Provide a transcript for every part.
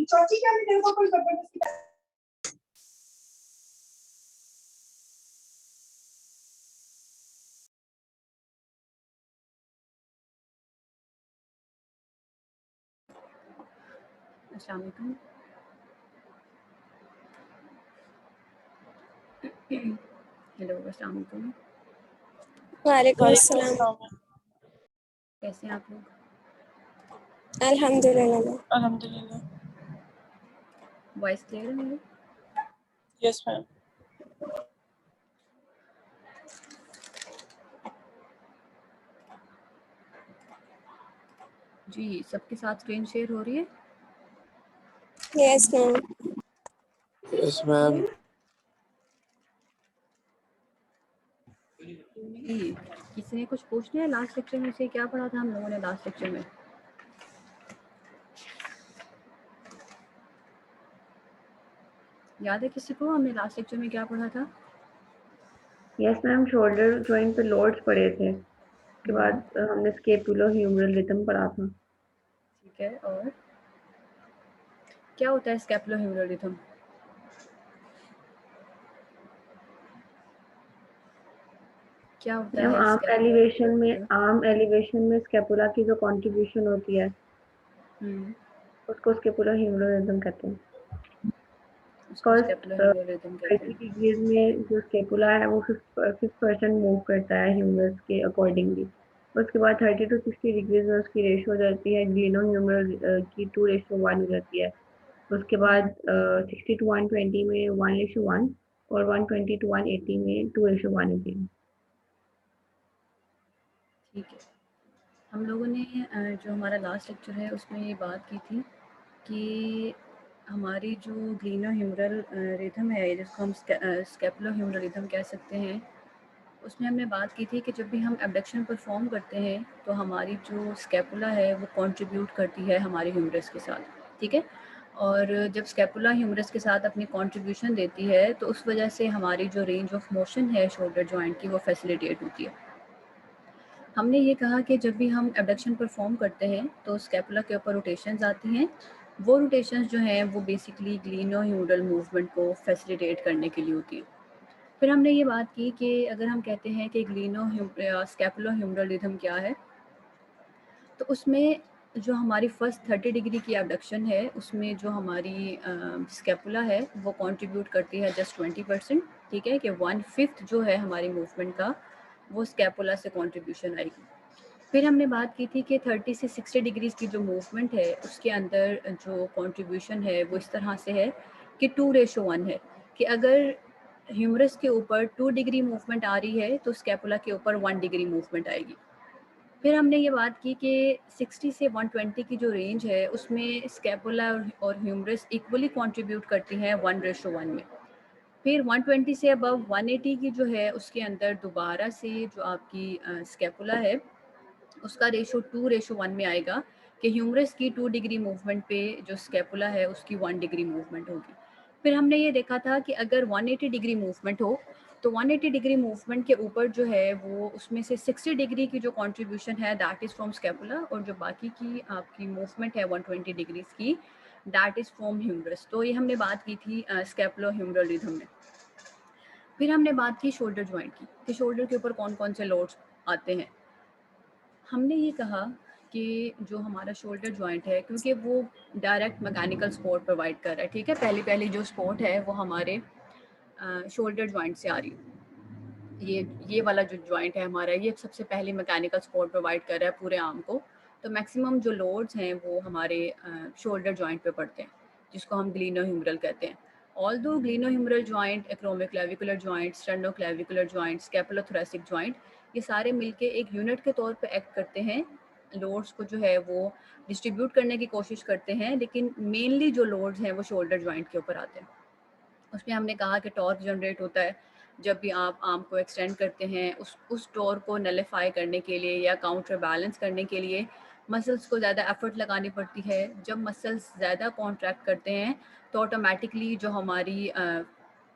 चौची क्या तेरे को कोई जबरदस्ती अस्सलाम वालेकुम। हेलो, अस्सलाम वालेकुम। वालेकुम अस्सलाम। कैसे हैं आप लोग? अल्हम्दुलिल्लाह। वॉइस क्लियर है मेरी? Yes ma'am. जी, सबके साथ स्क्रीन शेयर हो रही है? Yes ma'am. Yes ma'am. जी, किसी ने कुछ पूछना है? लास्ट लेक्चर में से क्या पढ़ा था हम लोगों ने लास्ट लेक्चर में? याद है किसी को हमने लास्ट लेक्चर में क्या पढ़ा था? यस मैम, शोल्डर जॉइंट पे लोड्स पढ़े थे। उसके बाद हमने स्केपुलो-ह्यूमरल रिदम पढ़ा था। ठीक है, और क्या होता है स्कैपुलो-ह्यूमरल रिदम? क्या होता मैम है आर्म एलिवेशन में स्कैपुला की जो कंट्रीब्यूशन होती है उसको स्केपुलो-ह्यूमरल रिदम कहते हैं। उसको स्कैपुलो-ह्यूमरल रिदम कहते 30 हैं। डिग्रीज में जो स्केपुला है वो 6% मूव करता है ह्यूमरस के अकॉर्डिंगली। उसके बाद 30 to 60 डिग्रीज में उसकी रेशो हो जाती है ग्लिनो-ह्यूमरल की 2:1 हो जाती है। उसके बाद 60 to 120 में 1:1 और 120 to 180 में 2:1 होती है। ठीक है, हम लोगों ने जो हमारा लास्ट लेक्चर है उसमें ये बात की थी कि हमारी जो ग्लिनो-ह्यूमरल रिदम है, जिसको हम स्कैपुलो-ह्यूमरल रिदम कह सकते हैं, उसमें हमने बात की थी कि जब भी हम एबडक्शन परफॉर्म करते हैं तो हमारी जो स्कैपुला है वो कंट्रीब्यूट करती है हमारी ह्यूमरस के साथ, ठीक है। और जब स्कैपुला ह्यूमरस के साथ अपनी कंट्रीब्यूशन देती है तो उस वजह से हमारी जो रेंज ऑफ मोशन है शोल्डर जॉइंट की वो फैसिलिटेट होती है। हमने ये कहा कि जब भी हम एबडक्शन परफॉर्म करते हैं तो स्कैपुला के ऊपर रोटेशंस आती हैं। वो रोटेशंस जो हैं वो बेसिकली ग्लिनो-ह्यूमरल मूवमेंट को फैसिलिटेट करने के लिए होती हैं। फिर हमने ये बात की कि अगर हम कहते हैं कि स्कैपुलो-ह्यूमरल रिदम क्या है, तो उसमें जो हमारी फर्स्ट 30 डिग्री की एबडक्शन है उसमें जो हमारी स्कैपुला है वो कंट्रीब्यूट करती है जस्ट 20%, ठीक है, कि 1/5 जो है हमारी मूवमेंट का वो स्कैपुला से कंट्रीब्यूशन आएगी। फिर हमने बात की थी कि 30 से 60 डिग्रीज़ की जो मूवमेंट है उसके अंदर जो कंट्रीब्यूशन है वो इस तरह से है कि 2:1 है, कि अगर ह्यूमरस के ऊपर 2 डिग्री मूवमेंट आ रही है तो स्कैपुला के ऊपर 1 डिग्री मूवमेंट आएगी। फिर हमने ये बात की कि 60 से 120 की जो रेंज है उसमें स्कैपुला और ह्यूमरस इक्वली कंट्रीब्यूट करती हैं 1:1 में। फिर 120 से अबव 180 की जो है उसके अंदर दोबारा से जो आपकी स्कैपुला है उसका रेशो 2:1 में आएगा कि ह्यूमरस की 2 डिग्री मूवमेंट पे जो स्कैपुला है उसकी 1 डिग्री मूवमेंट होगी। फिर हमने ये देखा था कि अगर 180 डिग्री मूवमेंट हो तो 180 डिग्री मूवमेंट के ऊपर जो है वो उसमें से 60 डिग्री की जो कंट्रीब्यूशन है दैट इज़ फ्रॉम स्कैपुला और जो बाकी की आपकी मूवमेंट है 120 डिग्रीज की दैट इज़ फ्रॉम ह्यूमरस। तो ये हमने बात की थी स्कैपुलो ह्यूमरल रिदम में। फिर हमने बात की शोल्डर जॉइंट की कि शोल्डर के ऊपर कौन कौन से लोड्स आते हैं। हमने ये कहा कि जो हमारा शोल्डर जॉइंट है क्योंकि वो डायरेक्ट मैकेनिकल सपोर्ट प्रोवाइड कर रहा है, ठीक है, पहली जो सपोर्ट है वो हमारे शोल्डर जॉइंट से आ रही है। ये वाला जो जॉइंट है हमारा ये सबसे पहले मैकेनिकल सपोर्ट प्रोवाइड कर रहा है पूरे आर्म को। तो मैक्सिमम जो लोड्स हैं वो हमारे शोल्डर जॉइंट पे पड़ते हैं जिसको हम ग्लिनो-ह्यूमरल कहते हैं। Although glenohumeral joint, acromioclavicular joint, sternoclavicular joint, scapulothoracic joint, ये सारे मिलके एक यूनिट के तौर पे एक्ट करते हैं। लोड्स को जो है वो डिस्ट्रीब्यूट करने की कोशिश करते हैं, लेकिन मेनली जो लोड्स हैं वो शोल्डर जॉइंट के ऊपर आते हैं। उसमें हमने कहा कि टॉर्क जनरेट होता है जब भी आप आर्म को एक्सटेंड करते हैं। उस टॉर्क को नलिफाई करने के लिए या काउंटर बैलेंस करने के लिए मसल्स को ज़्यादा एफर्ट लगानी पड़ती है। जब मसल्स ज़्यादा कॉन्ट्रैक्ट करते हैं तो ऑटोमेटिकली जो हमारी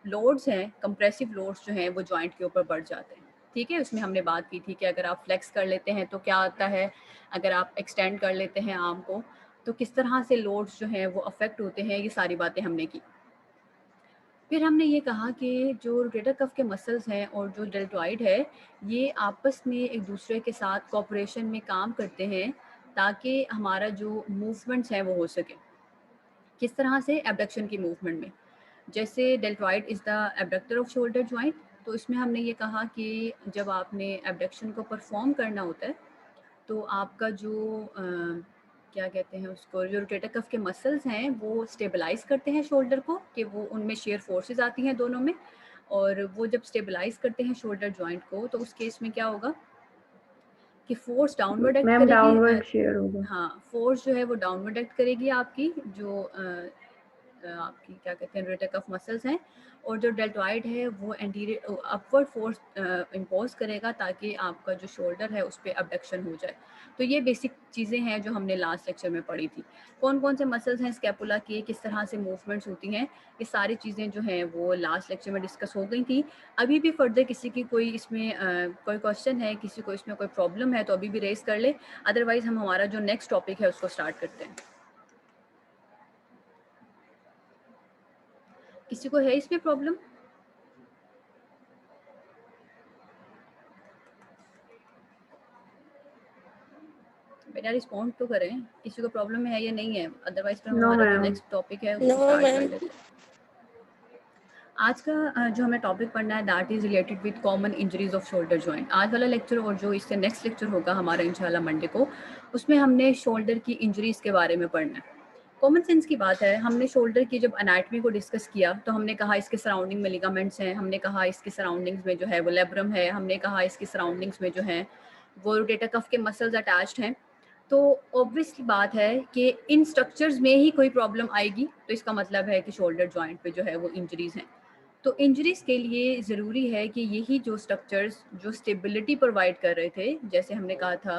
लोड्स हैं, कंप्रेसिव लोड्स जो हैं वो जॉइंट के ऊपर बढ़ जाते हैं, ठीक है। उसमें हमने बात की थी कि अगर आप फ्लेक्स कर लेते हैं तो क्या आता है, अगर आप एक्सटेंड कर लेते हैं आर्म को तो किस तरह से लोड्स जो हैं वो अफेक्ट होते हैं, ये सारी बातें हमने की। फिर हमने ये कहा कि जो रोटेटर कफ के मसल्स हैं और जो डेल्टॉइड है, ये आपस में एक दूसरे के साथ कोऑपरेशन में काम करते हैं ताकि हमारा जो मूवमेंट्स हैं वो हो सके। किस तरह से? एबडक्शन की मूवमेंट में। जैसे deltoid is the abductor off shoulder joint, तो इसमें हमने ये कहा कि जब आपने एबडक्शन को परफॉर्म करना होता है तो आपका जो क्या कहते हैं उसको, जो रोटेटर कफ के मसल्स हैं वो स्टेबलाइज करते हैं शोल्डर को, कि वो उनमें शेयर फोर्सेस आती हैं दोनों में, और वो जब स्टेबलाइज करते हैं शोल्डर जॉइंट को तो उस केस में क्या होगा कि फोर्स डाउनवर्ड एक्ट मैम करेगी। डाउनवर्ड शेयर होगा। हाँ, फोर्स जो है वो डाउनवर्ड एक्ट करेगी आपकी जो आपकी क्या कहते हैं रोटेटर कफ मसल्स हैं, और जो डेल्टॉइड है वो एंटीरियर अपवर्ड फोर्स इम्पोज करेगा ताकि आपका जो शोल्डर है उस पर अबडक्शन हो जाए। तो ये बेसिक चीज़ें हैं जो हमने लास्ट लेक्चर में पढ़ी थी। कौन कौन से मसल्स हैं स्कैपुला के, किस तरह से मूवमेंट्स होती हैं, ये सारी चीज़ें जो हैं वो लास्ट लेक्चर में डिस्कस हो गई थी। अभी भी फर्दर किसी की कोई इसमें कोई क्वेश्चन है, किसी को इसमें कोई प्रॉब्लम है तो अभी भी रेज कर ले, अदरवाइज हम हमारा जो नेक्स्ट टॉपिक है उसको स्टार्ट करते हैं। किसी को है इसमें प्रॉब्लम? बेटा रिस्पॉन्ड तो करें, किसी को प्रॉब्लम है या नहीं है, अदरवाइज फिर हम नो हमारा जो मैम। नेक्स्ट टॉपिक है उसको No, स्टार्ट कर ma'am. लेते हैं। आज का जो हमें टॉपिक पढ़ना है that is related with common injuries off shoulder joint. आज वाला लेक्चर और जो इससे नेक्स्ट लेक्चर होगा हमारा इंशाल्लाह मंडे को, उसमें हमने शोल्डर की इंजरीज के बारे में पढ़ना है। कॉमन सेंस की बात है, हमने शोल्डर की जब एनाटमी को डिस्कस किया तो हमने कहा इसके सराउंडिंग में लिगामेंट्स हैं, हमने कहा इसके सराउंडिंग्स में जो है वो लेब्रम है, हमने कहा इसकी सराउंडिंग्स में जो है वो रोटेटर कफ के मसल्स अटैच्ड हैं। तो ऑब्वियसली बात है कि इन स्ट्रक्चर्स में ही कोई प्रॉब्लम आएगी, तो इसका मतलब है कि शोल्डर जॉइंट पे जो है वो इंजरीज हैं। तो इंजरीज के लिए ज़रूरी है कि यही जो स्ट्रक्चर्स जो स्टेबिलिटी प्रोवाइड कर रहे थे, जैसे हमने कहा था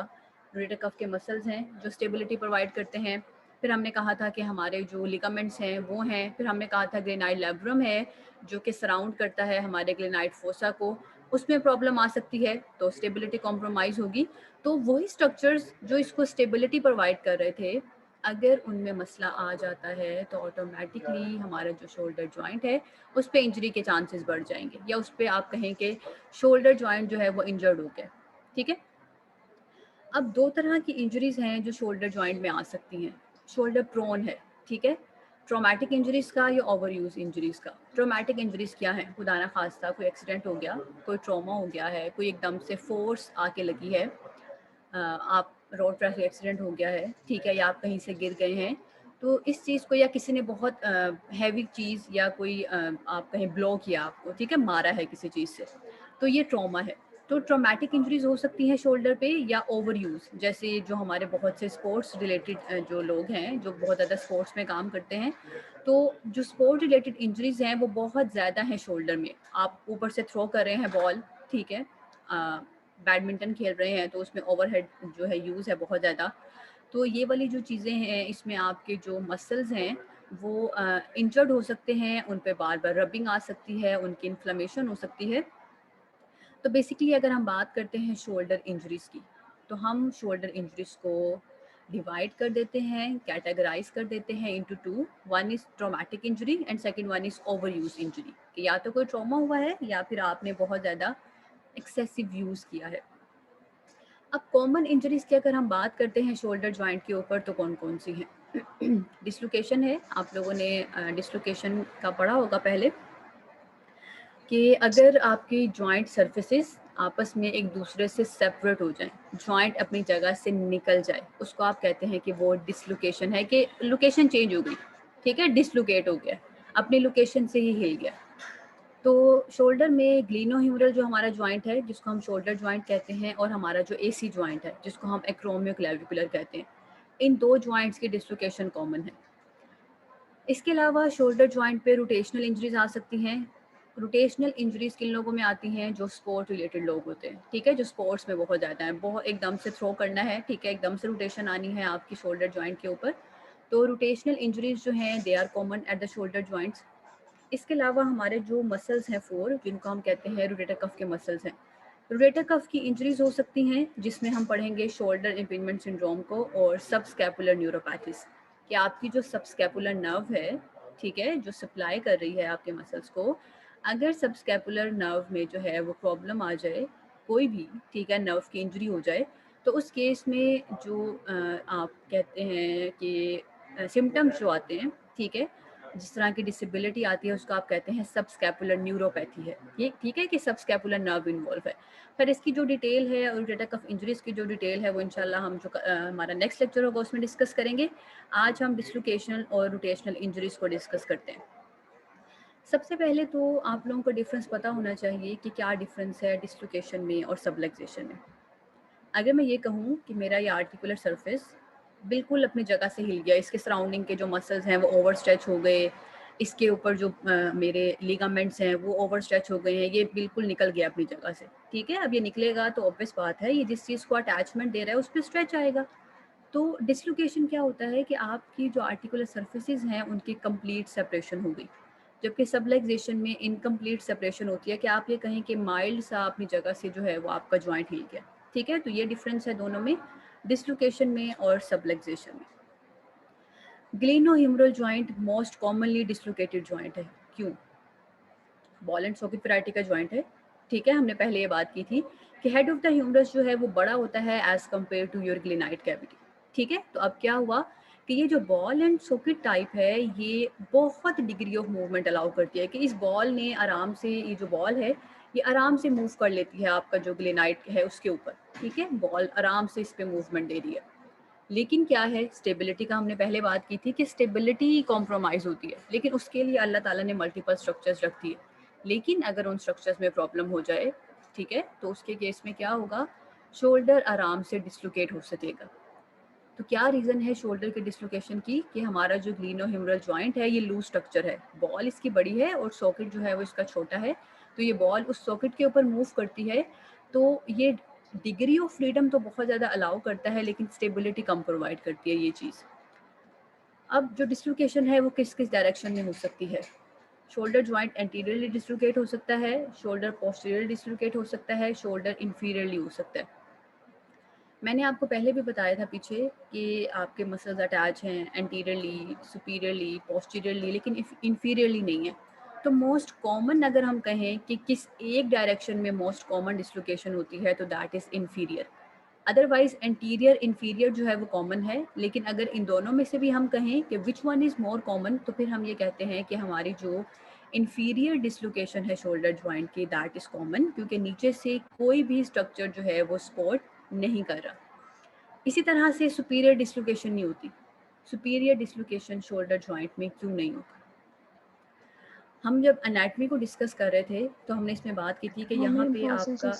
रोटेटर कफ के मसल्स हैं जो स्टेबिलिटी प्रोवाइड करते हैं, फिर हमने कहा था कि हमारे जो लिगामेंट्स हैं वो हैं, फिर हमने कहा था ग्रेनाइड लेब्रम है जो कि सराउंड करता है हमारे ग्रेनाइड फोसा को, उसमें प्रॉब्लम आ सकती है तो स्टेबिलिटी कॉम्प्रोमाइज़ होगी। तो वही स्ट्रक्चर्स जो इसको स्टेबिलिटी प्रोवाइड कर रहे थे, अगर उनमें मसला आ जाता है तो ऑटोमेटिकली हमारा जो शोल्डर जॉइंट है उस पर इंजरी के चांसेस बढ़ जाएंगे, या उस पर आप कहें कि शोल्डर जॉइंट जो है वो इंजर्ड हो गया। ठीक है, अब दो तरह की इंजरीज हैं जो शोल्डर जॉइंट में आ सकती हैं। शोल्डर प्रोन है, ठीक है, ट्रॉमेटिक इंजरीज का या ओवर यूज इंजरीज का। ट्रॉमेटिक इंजरीज क्या है? खुदा ना खास्ता कोई एक्सीडेंट हो गया, कोई ट्रॉमा हो गया है, कोई एकदम से फोर्स आके लगी है, आप रोड ट्रैफिक एक्सीडेंट हो गया है, ठीक है, या आप कहीं से गिर गए हैं, तो इस चीज़ को, या किसी ने बहुत हैवी चीज़ या कोई आप कहीं ब्लो किया आपको, ठीक है, मारा है किसी चीज़ से, तो ये ट्रॉमा है। तो ट्रॉमेटिक इंजरीज हो सकती हैं शोल्डर पे, या ओवर यूज़, जैसे जो हमारे बहुत से स्पोर्ट्स रिलेटेड जो लोग हैं जो बहुत ज़्यादा स्पोर्ट्स में काम करते हैं, तो जो स्पोर्ट रिलेटेड इंजरीज हैं वो बहुत ज़्यादा हैं शोल्डर में। आप ऊपर से थ्रो कर रहे हैं बॉल, ठीक है, बैडमिंटन खेल रहे हैं तो उसमें ओवरहेड जो है यूज़ है बहुत ज़्यादा, तो ये वाली जो चीज़ें हैं इसमें आपके जो मसल्स हैं वो इंजर्ड हो सकते हैं, उन पे बार बार रबिंग आ सकती है, उनकी इन्फ्लेमेशन हो सकती है। तो बेसिकली अगर हम बात करते हैं शोल्डर इंजरीज की, तो हम शोल्डर इंजरीज को डिवाइड कर देते हैं, कैटेगराइज कर देते हैं into two. One is traumatic injury and second one is over use injury, कि या तो कोई ट्रॉमा हुआ है या फिर आपने बहुत ज़्यादा एक्सेसिव यूज़ किया है। अब कॉमन इंजरीज की अगर हम बात करते हैं शोल्डर जॉइंट के ऊपर, तो कौन कौन सी हैं? डिस्लोकेशन है, आप लोगों ने डिस्लोकेशन का पढ़ा होगा पहले, कि अगर आपकी जॉइंट सर्फेसिस आपस में एक दूसरे से सेपरेट हो जाए, जॉइंट अपनी जगह से निकल जाए, उसको आप कहते हैं कि वो डिसलोकेशन है, कि लोकेशन चेंज हो गई, ठीक है, डिसलोकेट हो गया, अपनी लोकेशन से ही हिल गया। तो शोल्डर में ग्लिनोह्यूमरल जो हमारा जॉइंट है जिसको हम शोल्डर जॉइंट कहते हैं, और हमारा जो एसी जॉइंट है जिसको हम एक्रोमियोक्लेविकुलर कहते हैं, इन दो जॉइंट्स की डिसलोकेशन कॉमन है। इसके अलावा शोल्डर जॉइंट पे रोटेशनल इंजरीज आ सकती हैं। रोटेशनल इंजरीज किन लोगों में आती हैं? जो स्पोर्ट रिलेटेड लोग होते हैं, ठीक है, जो स्पोर्ट्स में बहुत ज़्यादा है, बहुत एकदम से थ्रो करना है, ठीक है, एकदम से रोटेशन आनी है आपकी शोल्डर जॉइंट के ऊपर, तो रोटेशनल इंजरीज जो हैं they are common at the shoulder joints. इसके अलावा हमारे जो मसल्स हैं फोर, जिनको हम कहते हैं रोटेटर कफ के मसल्स हैं, रोटेटर कफ की इंजरीज हो सकती हैं जिसमें हम पढ़ेंगे शोल्डर इम्पिंजमेंट सिंड्रोम को और सबस्कैपुलर न्यूरोपैथीज कि आपकी जो सबस्कैपुलर नर्व है, ठीक है, जो सप्लाई कर रही है आपके मसल्स को, अगर सबस्कैपुलर नर्व में जो है वो प्रॉब्लम आ जाए कोई भी, ठीक है, नर्व की इंजरी हो जाए, तो उस केस में जो आप कहते हैं कि सिम्टम्स जो आते हैं, ठीक है, जिस तरह की डिसेबिलिटी आती है उसका आप कहते हैं सबस्कैपुलर न्यूरोपैथी है ये, ठीक है, कि सबस्कैपुलर नर्व इन्वॉल्व है। फिर इसकी जो डिटेल है और रोटेटर कफ इंजरीज की जो डिटेल है वो इंशाल्लाह हम जो हमारा नेक्स्ट लेक्चर होगा उसमें डिस्कस करेंगे। आज हम डिस्लोकेशनल और रोटेशनल इंजरीज को डिस्कस करते हैं। सबसे पहले तो आप लोगों को डिफरेंस पता होना चाहिए कि क्या डिफरेंस है डिस्लोकेशन में और सबलक्सेशन में। अगर मैं ये कहूँ कि मेरा ये आर्टिकुलर सरफेस बिल्कुल अपनी जगह से हिल गया, इसके सराउंडिंग के जो मसल्स हैं वो ओवर स्ट्रेच हो गए, इसके ऊपर जो मेरे लिगामेंट्स हैं वो ओवर स्ट्रेच हो गए हैं, ये बिल्कुल निकल गया अपनी जगह से, ठीक है। अब ये निकलेगा तो ऑब्वियस बात है ये जिस चीज़ को अटैचमेंट दे रहा है उस पर स्ट्रेच आएगा। तो डिस्लोकेशन क्या होता है कि आपकी जो आर्टिकुलर सर्फेसिस हैं उनकी कंप्लीट सेपरेशन हो गई, जबकि सबलक्सेशन में इनकम्प्लीट सेपरेशन होती है कि आप ये कहें कि माइल्ड सा अपनी जगह से जो है वो आपका जॉइंट हिल गया, ठीक है। तो ये डिफरेंस है दोनों में, डिस्लोकेशन में और सबलक्सेशन में। Glenohumeral joint most commonly dislocated joint है। क्यों? बॉल एंड सॉकेट वैरायटी का जॉइंट है, ठीक है। हमने पहले ये बात की थी कि हेड ऑफ द ह्यूमरस जो है वो बड़ा होता है as compared to your glenoid cavity, ठीक है। तो अब क्या हुआ कि ये जो बॉल एंड सॉकेट टाइप है ये बहुत डिग्री ऑफ मूवमेंट अलाउ करती है कि इस बॉल ने आराम से, ये जो बॉल है ये आराम से मूव कर लेती है आपका जो ग्लेनाइड है उसके ऊपर, ठीक है। बॉल आराम से इस पे मूवमेंट दे रही है, लेकिन क्या है स्टेबिलिटी का हमने पहले बात की थी कि स्टेबिलिटी कॉम्प्रोमाइज़ होती है, लेकिन उसके लिए अल्लाह ताला ने मल्टीपल स्ट्रक्चर्स रख दिए। लेकिन अगर उन स्ट्रक्चर्स में प्रॉब्लम हो जाए, ठीक है, तो उसके केस में क्या होगा, शोल्डर आराम से डिस्लोकेट हो सकेगा। तो क्या रीज़न है शोल्डर के डिस्लोकेशन की कि हमारा जो ग्लेनोह्यूमरल जॉइंट है ये लूज स्ट्रक्चर है, बॉल इसकी बड़ी है और सॉकेट जो है वो इसका छोटा है, तो ये बॉल उस सॉकेट के ऊपर मूव करती है, तो ये डिग्री ऑफ फ्रीडम तो बहुत ज़्यादा अलाउ करता है लेकिन स्टेबिलिटी कम प्रोवाइड करती है ये चीज़। अब जो डिस्लोकेशन है वो किस किस डायरेक्शन में हो सकती है? शोल्डर जॉइंट एंटीरियरली डिस्लोकेट हो सकता है, शोल्डर पोस्टीरियरली डिस्लोकेट हो सकता है, शोल्डर इंफीरियरली हो सकता है। मैंने आपको पहले भी बताया था पीछे कि आपके मसल्स अटैच हैं एंटीरियरली, सुपीरियरली, पोस्टीरियरली, लेकिन इंफीरियरली नहीं है। तो मोस्ट कॉमन अगर हम कहें कि किस एक डायरेक्शन में मोस्ट कॉमन डिस्लोकेशन होती है तो that is inferior. Otherwise anterior inferior जो है वो कॉमन है, लेकिन अगर इन दोनों में से भी हम कहें कि which one is more common तो फिर हम ये कहते हैं कि हमारी जो इंफीरियर डिस्लोकेशन है शोल्डर जॉइंट की दैट इज़ कॉमन, क्योंकि नीचे से कोई भी स्ट्रक्चर जो है वो सपोर्ट नहीं कर रहा। इसी तरह से सुपीरियर डिस्लोकेशन नहीं होती। सुपीरियर डिस्लोकेशन शोल्डर जॉइंट में क्यों नहीं होता? हम जब एनाटॉमी को डिस्कस कर रहे थे तो हमने इसमें बात की थी कि यहाँ पे आपका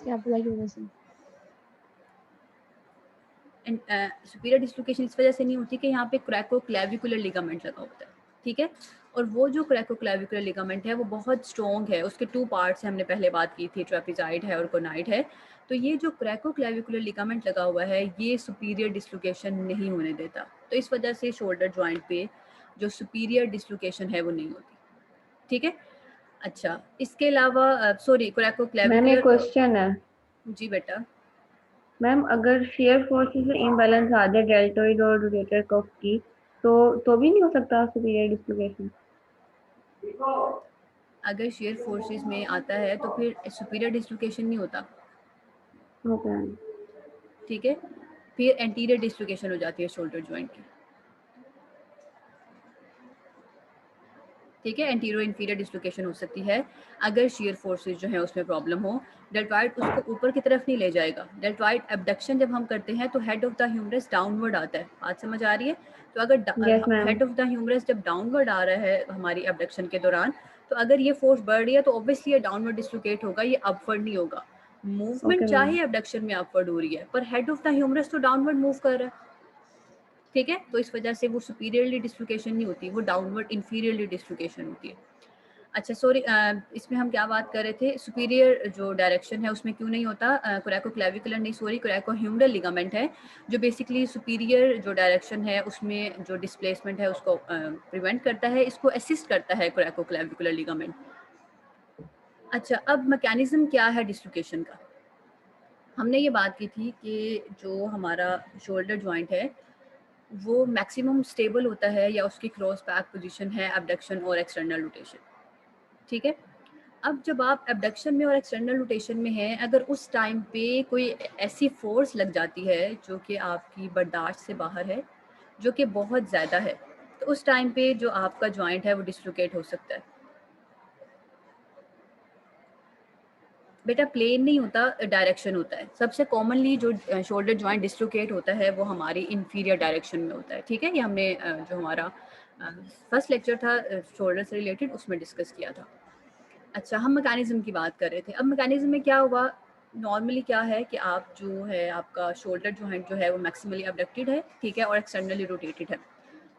सुपीरियर डिस्लोकेशन इस वजह से नहीं होती कि यहाँ पे क्रैकोक्लेविकुलर लिगामेंट लगा होता है, ठीक है। और वो जो क्रैकोक्लेविकुलर लिगामेंट है वो बहुत स्ट्रॉन्ग है, उसके 2 पार्ट्स हैं, हमने पहले बात की थी, ट्रेपेजाइड है और कोनाइड है। तो ये जो क्रैकोक्लेविकुलर लिगामेंट लगा हुआ है ये सुपीरियर डिस्लोकेशन नहीं होने देता, तो इस वजह से शोल्डर जॉइंट पे जो सुपीरियर डिस्लोकेशन है वो नहीं होती, ठीक है। अच्छा, इसके अलावा सॉरी मैम एक क्रैकोक्लेविकुलर क्वेश्चन है जी बेटा। मैम, अगर शेयर फोर्सेस में इम्बैलेंस आ जाए डेल्टोइड और रोटेटर कफ की तो भी नहीं हो सकता सुपीरियर डिस्लोकेशन? अगर शेयर फोर्सेस में आता है तो फिर सुपीरियर डिस्लोकेशन नहीं होता, होता है। ठीक है। फिर एंटीरियर डिस्लोकेशन हो जाती है शोल्डर जॉइंट की, ठीक है। एंटीरियर इंफीरियर डिस्लोकेशन हो सकती है अगर शेयर फोर्सेस जो है उसमें प्रॉब्लम हो। डेल्टॉइड उसको ऊपर की तरफ नहीं ले जाएगा। डेल्टॉइड एबडक्शन जब हम करते हैं तो head of the humerus downward आता है, बात समझ आ रही है? तो अगर yes ma'am. Head of the humerus जब डाउनवर्ड आ रहा है हमारी एबडक्शन के दौरान, तो अगर ये फोर्स बढ़ रही है तो ऑब्वियसली ये डाउनवर्ड डिस्लोकेट होगा, ये अपवर्ड नहीं होगा। Movement okay ma'am. चाहे एबडक्शन में अपवर्ड हो रही है पर हेड ऑफ द ह्यूमरस तो डाउनवर्ड मूव कर रहा है, ठीक है। तो इस वजह से वो सुपीरियरली डिस्लोकेशन नहीं होती, वो डाउनवर्ड इंफीरियरली डिस्लोकेशन होती है। अच्छा सॉरी, इसमें हम क्या बात कर रहे थे, सुपीरियर जो डायरेक्शन है उसमें क्यों नहीं होता, क्रैकोक्लेविकुलर नहीं सॉरी क्रैकोह्यूमरल लिगामेंट है जो बेसिकली सुपीरियर जो डायरेक्शन है उसमें जो डिस्प्लेसमेंट है उसको प्रिवेंट करता है, इसको असिस्ट करता है क्रैकोक्लेविकुलर लिगामेंट। अच्छा, अब मैकेनिज्म क्या है डिस्लोकेशन का? हमने ये बात की थी कि जो हमारा शोल्डर जॉइंट है वो मैक्सिमम स्टेबल होता है या उसकी क्रॉस बैक पोजीशन है एबडक्शन और एक्सटर्नल रोटेशन, ठीक है। अब जब आप एबडक्शन में और एक्सटर्नल रोटेशन में हैं, अगर उस टाइम पे कोई ऐसी फोर्स लग जाती है जो कि आपकी बर्दाश्त से बाहर है, जो कि बहुत ज़्यादा है, तो उस टाइम पे जो आपका जॉइंट है वो डिस्लोकेट हो सकता है। बेटा प्लेन नहीं होता, डायरेक्शन होता है। सबसे कॉमनली जो शोल्डर जॉइंट डिस्लोकेट होता है वो हमारी इंफीरियर डायरेक्शन में होता है, ठीक है। ये हमने जो हमारा फर्स्ट लेक्चर था शोल्डर से रिलेटेड उसमें डिस्कस किया था। अच्छा, हम मैकेनिज्म की बात कर रहे थे। अब मैकेनिज्म में क्या हुआ, नॉर्मली क्या है कि आप जो है आपका शोल्डर जॉइंट जो है वो मैक्सिमली अबडक्टेड है, ठीक है, और एक्सटर्नली रोटेटेड है।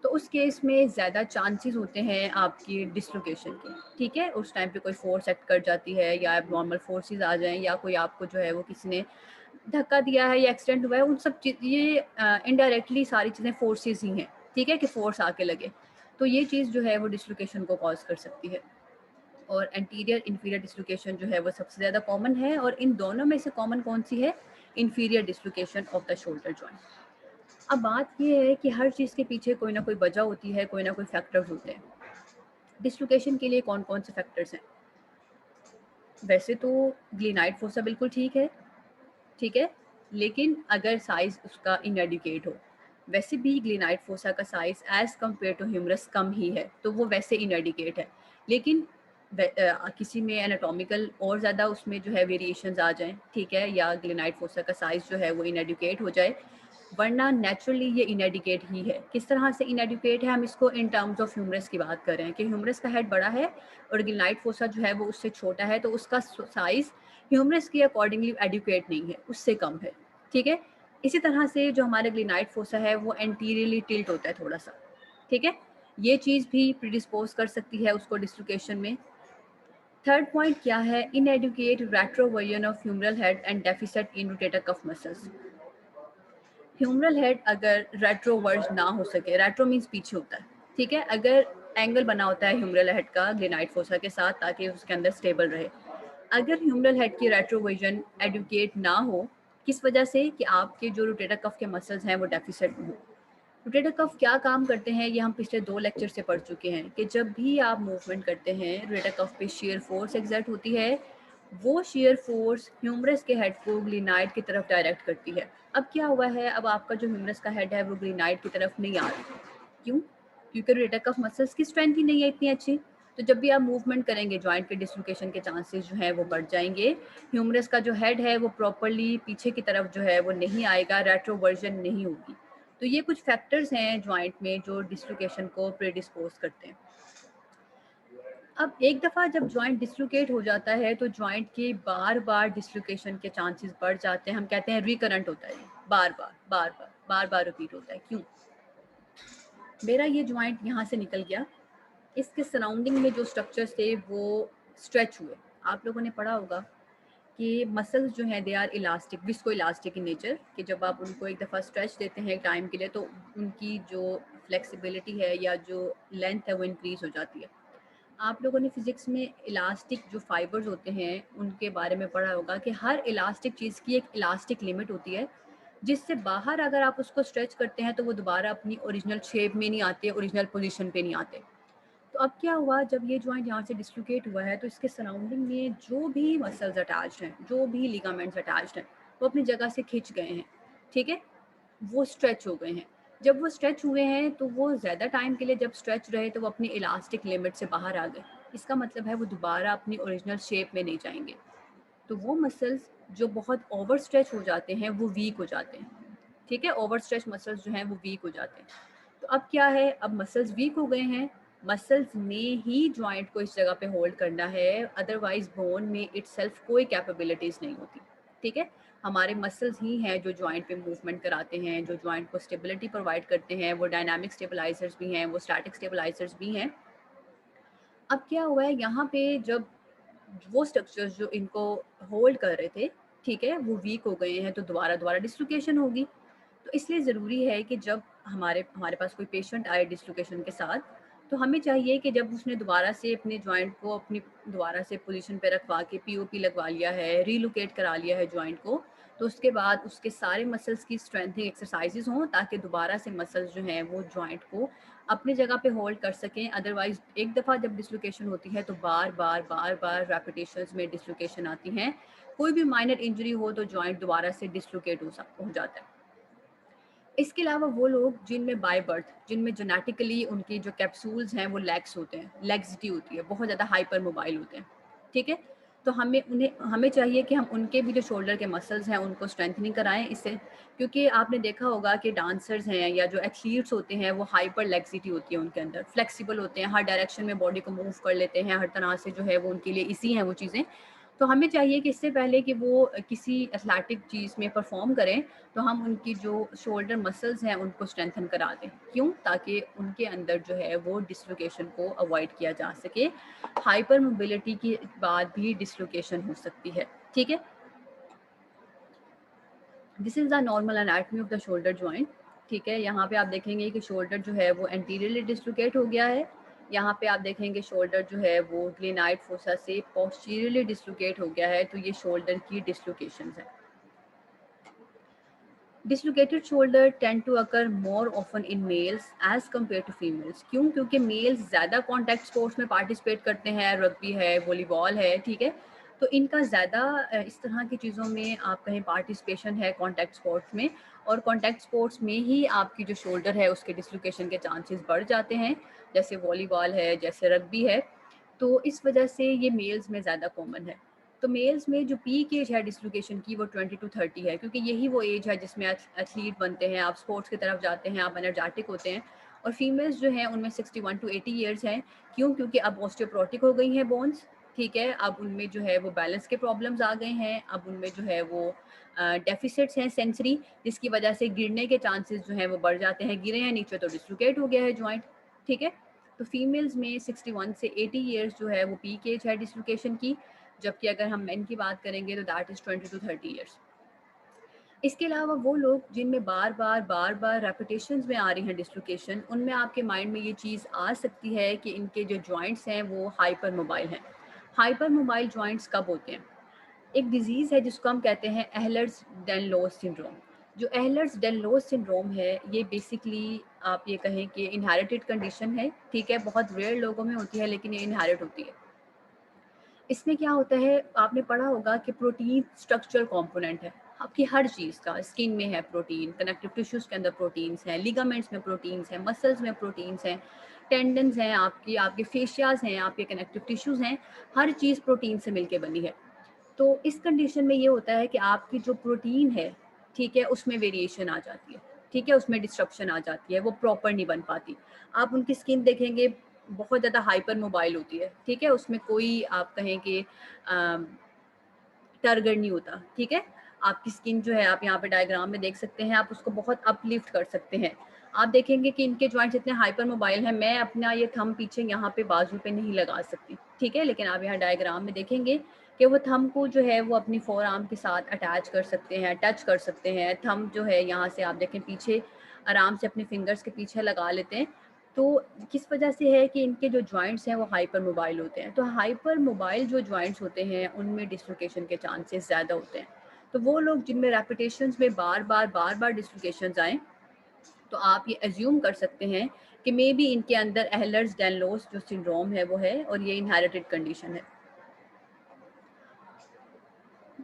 तो उस केस में ज़्यादा चांसेस होते हैं आपकी डिसलोकेशन के, ठीक है। उस टाइम पे कोई फोर्स एक्ट कर जाती है या एबनॉर्मल फोर्सेस आ जाएं या कोई आपको जो है वो किसी ने धक्का दिया है या एक्सीडेंट हुआ है, उन सब चीज़ ये इनडायरेक्टली सारी चीज़ें फोर्सेस ही हैं, ठीक है, कि फोर्स आके लगे। तो ये चीज़ जो है वो डिसलोकेशन को कॉज कर सकती है। और एंटीरियर इंफीरियर डिसलोकेशन जो है वो सबसे ज़्यादा कॉमन है, और इन दोनों में से कॉमन कौन सी है, inferior dislocation of the shoulder joint. अब बात ये है कि हर चीज़ के पीछे कोई ना कोई वजह होती है, कोई ना कोई फैक्टर्स होते हैं। डिसलोकेशन के लिए कौन कौन से फैक्टर्स हैं, वैसे तो ग्लिनाइड फोसा बिल्कुल ठीक है, ठीक है, लेकिन अगर साइज उसका इनएडिकेट हो, वैसे भी ग्लिनाइड फोसा का size as compared to humerus कम ही है, तो वो वैसे इनएडिकेट है। लेकिन किसी में एनाटॉमिकल और ज़्यादा उसमें जो है वेरिएशंस आ जाएं, ठीक है, या ग्लिनाइड फोसा का साइज जो है वो इनएडिकेट हो जाए, वरना नेचुरली ये इनएडिकेट ही है। किस तरह से इनएडिकेट है, हम इसको इन टर्म्स ऑफ ह्यूमरस की बात कर रहे हैं कि ह्यूमरस का हेड बड़ा है और ग्लिनाइड फोसा जो है वो उससे छोटा है, तो उसका साइज ह्यूमरस के अकॉर्डिंगली एडुकेट नहीं है, उससे कम है, ठीक है। इसी तरह से जो हमारे ग्लिनाइड फोसा है वो एंटीरियरली टिल्ट होता है थोड़ा सा, ठीक है। ये चीज़ भी प्रीडिस्पोज कर सकती है उसको डिसलोकेशन में। थर्ड पॉइंट क्या है, inadequate retroversion of humeral head and deficit in rotator cuff muscles. Humeral head अगर रेट्रोवर्ज ना हो सके, रेट्रो मीन्स पीछे होता है, ठीक है, अगर एंगल बना होता है ह्यूमरल हेड का ग्लिनाइड फोसा के साथ ताकि उसके अंदर स्टेबल रहे, अगर ह्यूमरल हेड की रेट्रोवर्जन एडुकेट ना हो, किस वजह से, कि आपके जो रोटेटर कफ के मसल्स हैं वो डेफिसिट हो। रोटेटर कफ क्या काम करते हैं ये हम पिछले 2 लेक्चर से पढ़ चुके हैं कि जब भी आप मूवमेंट करते हैं रोटेटर कफ पे शेयर फोर्स एक्सर्ट होती है, वो शेयर फोर्स ह्यूमरस के हेड को ग्लिनाइड की तरफ डायरेक्ट करती है। अब क्या हुआ है, अब आपका जो ह्यूमरस का हेड है वो ग्लिनाइड की तरफ नहीं आ रही, क्यों, क्योंकि रोटेटर कफ मसल्स की स्ट्रेंथ ही नहीं है इतनी अच्छी। तो जब भी आप मूवमेंट करेंगे जॉइंट के डिसलोकेशन के चांसेस जो है वो बढ़ जाएंगे। ह्यूमरस का जो हेड है वो प्रॉपरली पीछे की तरफ जो है वो नहीं आएगा, रेट्रोवर्जन नहीं होगी। तो ये कुछ फैक्टर्स हैं जॉइंट में जो डिसलोकेशन को प्रेडिस्पोज करते हैं। अब एक दफ़ा जब जॉइंट डिसलोकेट हो जाता है तो जॉइंट के बार बार डिसलोकेशन के चांसेस बढ़ जाते हैं। हम कहते हैं रिकरेंट होता है, बार बार रिपीट होता है। क्यों, मेरा ये जॉइंट यहाँ से निकल गया, इसके सराउंडिंग में जो स्ट्रक्चर्स थे वो स्ट्रेच हुए। आप लोगों ने पढ़ा होगा कि मसल्स जो हैं they are elastic, viscoelastic in nature, कि जब आप उनको एक दफ़ा स्ट्रेच देते हैं टाइम के लिए तो उनकी जो फ्लेक्सिबिलिटी है या जो लेंथ है वो इंक्रीज हो जाती है। आप लोगों ने फिजिक्स में इलास्टिक जो फाइबर्स होते हैं उनके बारे में पढ़ा होगा कि हर इलास्टिक चीज़ की एक इलास्टिक लिमिट होती है, जिससे बाहर अगर आप उसको स्ट्रेच करते हैं तो वो दोबारा अपनी ओरिजिनल शेप में नहीं आते, ओरिजिनल पोजीशन पे नहीं आते। तो अब क्या हुआ, जब ये जॉइंट यहाँ से डिसलोकेट हुआ है तो इसके सराउंडिंग में जो भी मसल्स अटैच्ड हैं, जो भी लिगामेंट्स अटैच्ड हैं, वो अपनी जगह से खिंच गए हैं, ठीक है, वो स्ट्रेच हो गए हैं। जब वो स्ट्रेच हुए हैं तो वो ज़्यादा टाइम के लिए जब स्ट्रेच रहे तो वो अपनी इलास्टिक लिमिट से बाहर आ गए। इसका मतलब है वो दोबारा अपनी ओरिजिनल शेप में नहीं जाएंगे। तो वो मसल्स जो बहुत ओवर स्ट्रेच हो जाते हैं वो वीक हो जाते हैं, ठीक है, ओवर स्ट्रेच मसल्स जो हैं वो वीक हो जाते हैं। तो अब क्या है, अब मसल्स वीक हो गए हैं, मसल्स ने ही जॉइंट को इस जगह पे होल्ड करना है, अदरवाइज बोन में इटसेल्फ कोई कैपेबिलिटीज़ नहीं होती, ठीक है। हमारे मसल्स ही हैं जो जॉइंट पे मूवमेंट कराते हैं, जो जॉइंट को स्टेबिलिटी प्रोवाइड करते हैं, वो डायनामिक स्टेबलाइजर्स भी हैं, वो स्टैटिक स्टेबलाइजर्स भी हैं। अब क्या हुआ है, यहाँ पे जब वो स्ट्रक्चर्स जो इनको होल्ड कर रहे थे, ठीक है, वो वीक हो गए हैं तो दोबारा दोबारा डिसलोकेशन होगी। तो इसलिए ज़रूरी है कि जब हमारे हमारे पास कोई पेशेंट आए डिसलोकेशन के साथ, तो हमें चाहिए कि जब उसने दोबारा से अपने जॉइंट को अपनी दोबारा से पोजीशन पे रखवा के पीओपी लगवा लिया है, रीलोकेट करा लिया है जॉइंट को, तो उसके बाद उसके सारे मसल्स की स्ट्रेंथनिंग एक्सरसाइजेज हों ताकि दोबारा से मसल्स जो हैं वो जॉइंट को अपनी जगह पे होल्ड कर सकें। अदरवाइज एक दफ़ा जब डिसलोकेशन होती है तो बार बार रेपिटेशंस में डिसलोकेशन आती हैं। कोई भी माइनर इंजरी हो तो जॉइंट दोबारा से डिसलोकेट हो जाता है। इसके अलावा वो लोग जिनमें बाय बर्थ, जिनमें जेनेटिकली उनकी जो कैप्सूल्स हैं वो लैक्स होते हैं, लैक्सिटी होती है, बहुत ज़्यादा हाइपर मोबाइल होते हैं, ठीक है? तो हमें चाहिए कि हम उनके भी जो शोल्डर के मसल्स हैं उनको स्ट्रेंथनिंग कराएं इससे, क्योंकि आपने देखा होगा कि डांसर्स हैं या जो एथलीट्स होते हैं वो हाइपर लैक्सिटी होती है उनके अंदर, फ्लेक्सिबल होते हैं, हर डायरेक्शन में बॉडी को मूव कर लेते हैं, हर तरह से जो है वो उनके लिए ईजी हैं वो चीज़ें। तो हमें चाहिए कि इससे पहले कि वो किसी एथलेटिक चीज़ में परफॉर्म करें तो हम उनकी जो शोल्डर मसल्स हैं उनको स्ट्रेंथन करा दें। क्यों? ताकि उनके अंदर जो है वो डिसलोकेशन को अवॉइड किया जा सके। हाइपर मोबिलिटी के बाद भी डिसलोकेशन हो सकती है, ठीक है? This is the normal anatomy of the shoulder joint, ठीक है? यहाँ पे आप देखेंगे कि शोल्डर जो है वो एंटीरियरली डिसलोकेट हो गया है। यहाँ पे आप देखेंगे शोल्डर जो है वो ग्लेनाइड फोसा से पोस्टीरियरली डिसलोकेट हो गया है, तो ये शोल्डर की डिसलोकेशंस है। Dislocated shoulder tend to occur more often in males as compared to females. क्यों? क्योंकि मेल्स ज़्यादा कॉन्टैक्ट स्पोर्ट्स में पार्टिसिपेट करते हैं, रग्बी है, वॉलीबॉल है, ठीक है? तो इनका ज़्यादा इस तरह की चीज़ों में आप कहें पार्टिसिपेशन है कॉन्टैक्ट स्पोर्ट्स में, और कॉन्टैक्ट स्पोर्ट्स में ही आपकी जो शोल्डर है उसके डिसलोकेशन के चांसेस बढ़ जाते हैं, जैसे वॉलीबॉल है, जैसे रग्बी है। तो इस वजह से ये मेल्स में ज़्यादा कॉमन है। तो मेल्स में जो पीक एज है डिसलोकेशन की वो 20 to 30 है, क्योंकि यही वो एज है जिसमें एथलीट बनते हैं, आप स्पोर्ट्स की तरफ जाते हैं, आप एनर्जेटिक होते हैं। और फीमेल्स जो हैं उनमें 61 to 80 ईयर्स हैं। क्यों? क्योंकि अब ऑस्टियोपोरोटिक हो गई हैं बोन्स, ठीक है? अब उनमें जो है वो बैलेंस के प्रॉब्लम्स आ गए हैं, अब उनमें जो है वो डेफिसिट्स हैं सेंसरी, जिसकी वजह से गिरने के चांसेस जो हैं वो बढ़ जाते हैं। गिरे हैं नीचे तो डिसलोकेट हो गया है जॉइंट, ठीक है? तो फीमेल्स में 61 से 80 ईयर्स जो है वो पीक एज है डिसलोकेशन की, जबकि अगर हम मेन की बात करेंगे तो दैट इज़ 20 to 30 ईयर्स। इसके अलावा वो लोग जिनमें बार बार रेपिटेशंस में आ रही हैं डिसलोकेशन, उनमें आपके माइंड में ये चीज़ आ सकती है कि इनके जो जॉइंट्स हैं वो हाइपर मोबाइल हैं। हाइपर मोबाइल जॉइंट्स कब होते हैं? एक डिजीज़ है जिसको हम कहते हैं एहलर्स डैनलोस सिंड्रोम। जो एहलर्स डैनलोस सिंड्रोम है ये बेसिकली आप ये कहें कि इनहेरिटेड कंडीशन है, ठीक है? बहुत रेयर लोगों में होती है लेकिन ये इनहेरिट होती है। इसमें क्या होता है, आपने पढ़ा होगा कि प्रोटीन स्ट्रक्चरल कंपोनेंट है आपकी हर चीज़ का। स्किन में है प्रोटीन, कनेक्टिव टिश्यूज़ के अंदर प्रोटीन्स हैं, लिगामेंट्स में प्रोटीन्स हैं, मसल्स में प्रोटीन्स हैं, टेंडन्स हैं, आपकी आपके फेशियाज हैं, आपके कनेक्टिव टिश्यूज़ हैं, हर चीज़ प्रोटीन से मिलके बनी है। तो इस कंडीशन में ये होता है कि आपकी जो प्रोटीन है, ठीक है, उसमें वेरिएशन आ जाती है, ठीक है, उसमें डिस्ट्रप्शन आ जाती है, वो प्रॉपर नहीं बन पाती। आप उनकी स्किन देखेंगे बहुत ज़्यादा हाइपर मोबाइल होती है, ठीक है, उसमें कोई आप कहें कि टर्गर नहीं होता, ठीक है? आपकी स्किन जो है आप यहाँ पे डायग्राम में देख सकते हैं, आप उसको बहुत अपलिफ्ट कर सकते हैं। आप देखेंगे कि इनके जॉइंट्स इतने हाइपर मोबाइल हैं, मैं अपना ये थंब पीछे यहाँ पे बाजू पे नहीं लगा सकती, ठीक है? लेकिन आप यहाँ डायग्राम में देखेंगे कि वो थंब को जो है वो अपनी फोर आर्म के साथ अटैच कर सकते हैं, टच कर सकते हैं। थंब जो है यहाँ से आप देखें पीछे आराम से अपने फिंगर्स के पीछे लगा लेते हैं। तो किस वजह से है कि इनके जो जॉइंट्स हैं वो हाइपर मोबाइल होते हैं। तो हाइपर मोबाइल जो जॉइंट्स होते हैं उनमें डिसलोकेशन के चांसेस ज़्यादा होते हैं। तो वो लोग जिनमें रेपिटेशंस में बार बार डिसलोकेशंस आएँ, तो आप ये एज्यूम कर सकते हैं कि मे बी इनके अंदर एहलर्स डैनलोस जो सिंड्रोम है वो है, और ये इनहेरिटेड कंडीशन है।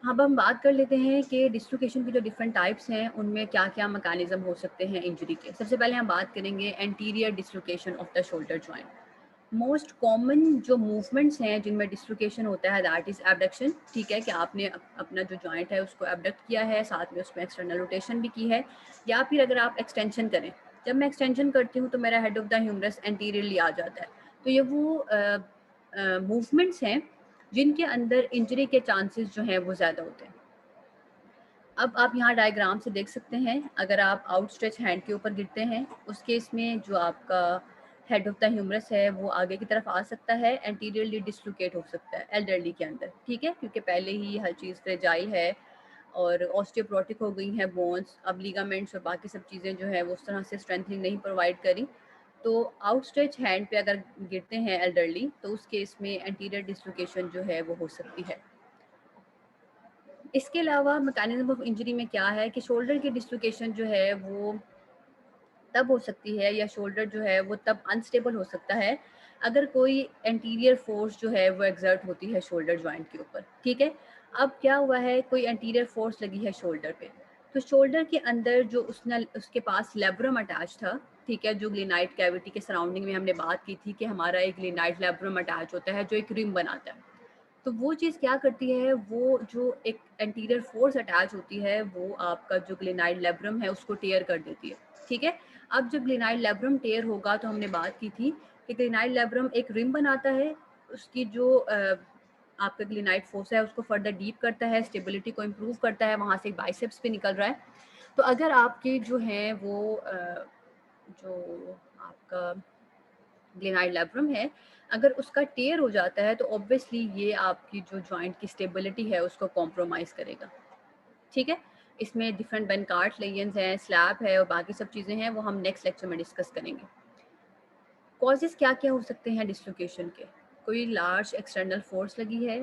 अब हम बात कर लेते हैं कि डिसलोकेशन की जो डिफरेंट टाइप्स हैं उनमें क्या क्या मैकेनिज्म हो सकते हैं इंजरी के। सबसे पहले हम बात करेंगे anterior dislocation of the shoulder joint. Most common जो मूवमेंट्स हैं जिनमें डिसलोकेशन होता है दैट इज़ एबडक्शन, ठीक है, कि आपने अपना जो जॉइंट है उसको एबडक्ट किया है, साथ में उसमें एक्सटर्नल रोटेशन भी की है, या फिर अगर आप एक्सटेंशन करें। जब मैं एक्सटेंशन करती हूँ तो मेरा head of the humerus anteriorly आ जाता है। तो ये वो मूवमेंट्स हैं जिनके अंदर इंजरी के चांसेस जो हैं वो ज़्यादा होते हैं। अब आप यहाँ डायग्राम से देख सकते हैं, अगर आप आउटस्ट्रेच हैंड के ऊपर गिरते हैं उस केस में जो आपका हेड ऑफ द ह्यूमरस है वो आगे की तरफ आ सकता है, एंटीरियरली डिसलोकेट हो सकता है एल्डरली के अंदर, ठीक है, क्योंकि पहले ही हर चीज़ फ्रेजाइल है और ऑस्टियोपोरोटिक हो गई हैं बोन्स, अब लिगामेंट्स और बाकी सब चीज़ें जो है वो उस तरह से स्ट्रेंथनिंग नहीं प्रोवाइड करी। तो आउटस्ट्रेच हैंड पे अगर गिरते हैं एल्डरली तो उस केस में एंटीरियर डिसलोकेशन जो है वो हो सकती है। इसके अलावा मैकेनिज्म ऑफ इंजरी में क्या है कि शोल्डर की डिस्लोकेशन जो है वो तब हो सकती है, या शोल्डर जो है वो तब अनस्टेबल हो सकता है अगर कोई एंटीरियर फोर्स जो है वो एग्जर्ट होती है शोल्डर जॉइंट के ऊपर। ठीक है, अब क्या हुआ है, कोई एंटीरियर फोर्स लगी है शोल्डर पे, तो शोल्डर के अंदर जो उसके पास लेब्रम अटैच था, ठीक है, जो ग्लिनाइड कैविटी के सराउंडिंग में हमने बात की थी कि हमारा एक ग्लिनाइड लेब्रम अटैच होता है जो एक रिम बनाता है। तो वो चीज़ क्या करती है, वो जो एक एंटीरियर फोर्स अटैच होती है वो आपका जो ग्लिनाइड लेब्रम है उसको टेयर कर देती है। ठीक है, अब जब ग्लिनाइड लेब्रम टेयर होगा तो हमने बात की थी कि ग्लिनाइड लेब्रम एक रिम बनाता है, उसकी जो आपका ग्लिनाइड फोर्स है उसको फर्दर डीप करता है, स्टेबिलिटी को इम्प्रूव करता है, वहाँ से बाइसेप्स भी निकल रहा है। तो अगर आपके जो हैं वो जो आपका ग्लिनाइड लेब्रम है, अगर उसका टेयर हो जाता है तो ऑब्वियसली ये आपकी जो जॉइंट की स्टेबिलिटी है उसको कॉम्प्रोमाइज़ करेगा। ठीक है, इसमें डिफरेंट बेनकार्ट लेजेंस हैं, स्लैब है और बाकी सब चीज़ें हैं, वो हम नेक्स्ट लेक्चर में डिस्कस करेंगे। कॉजेज़ क्या क्या हो सकते हैं डिस्लोकेशन के, कोई लार्ज एक्सटर्नल फोर्स लगी है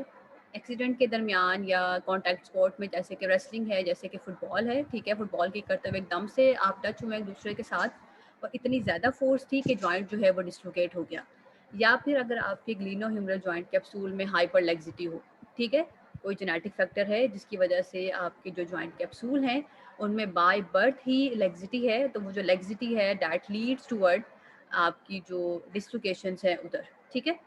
एक्सीडेंट के दरमियान या कॉन्टैक्ट स्पोर्ट में, जैसे कि रेसलिंग है, जैसे कि फुटबॉल है। ठीक है, फुटबॉल की करते हुए एकदम से आप टच हुए एक दूसरे के साथ और इतनी ज़्यादा फोर्स थी कि जॉइंट जो है वो डिस्लोकेट हो गया, या फिर अगर आपके ग्लिनोह्यूमरल जॉइंट कैप्सूल में हाइपरलेक्सिटी हो। ठीक है, कोई जेनेटिक फैक्टर है जिसकी वजह से आपके जो जॉइंट कैप्सूल हैं उनमें बाय बर्थ ही लेक्सिटी है, तो वो जो लेक्सिटी है दैट लीड्स टूवर्ड आपकी जो डिस्लोकेशंस है उधर। ठीक है,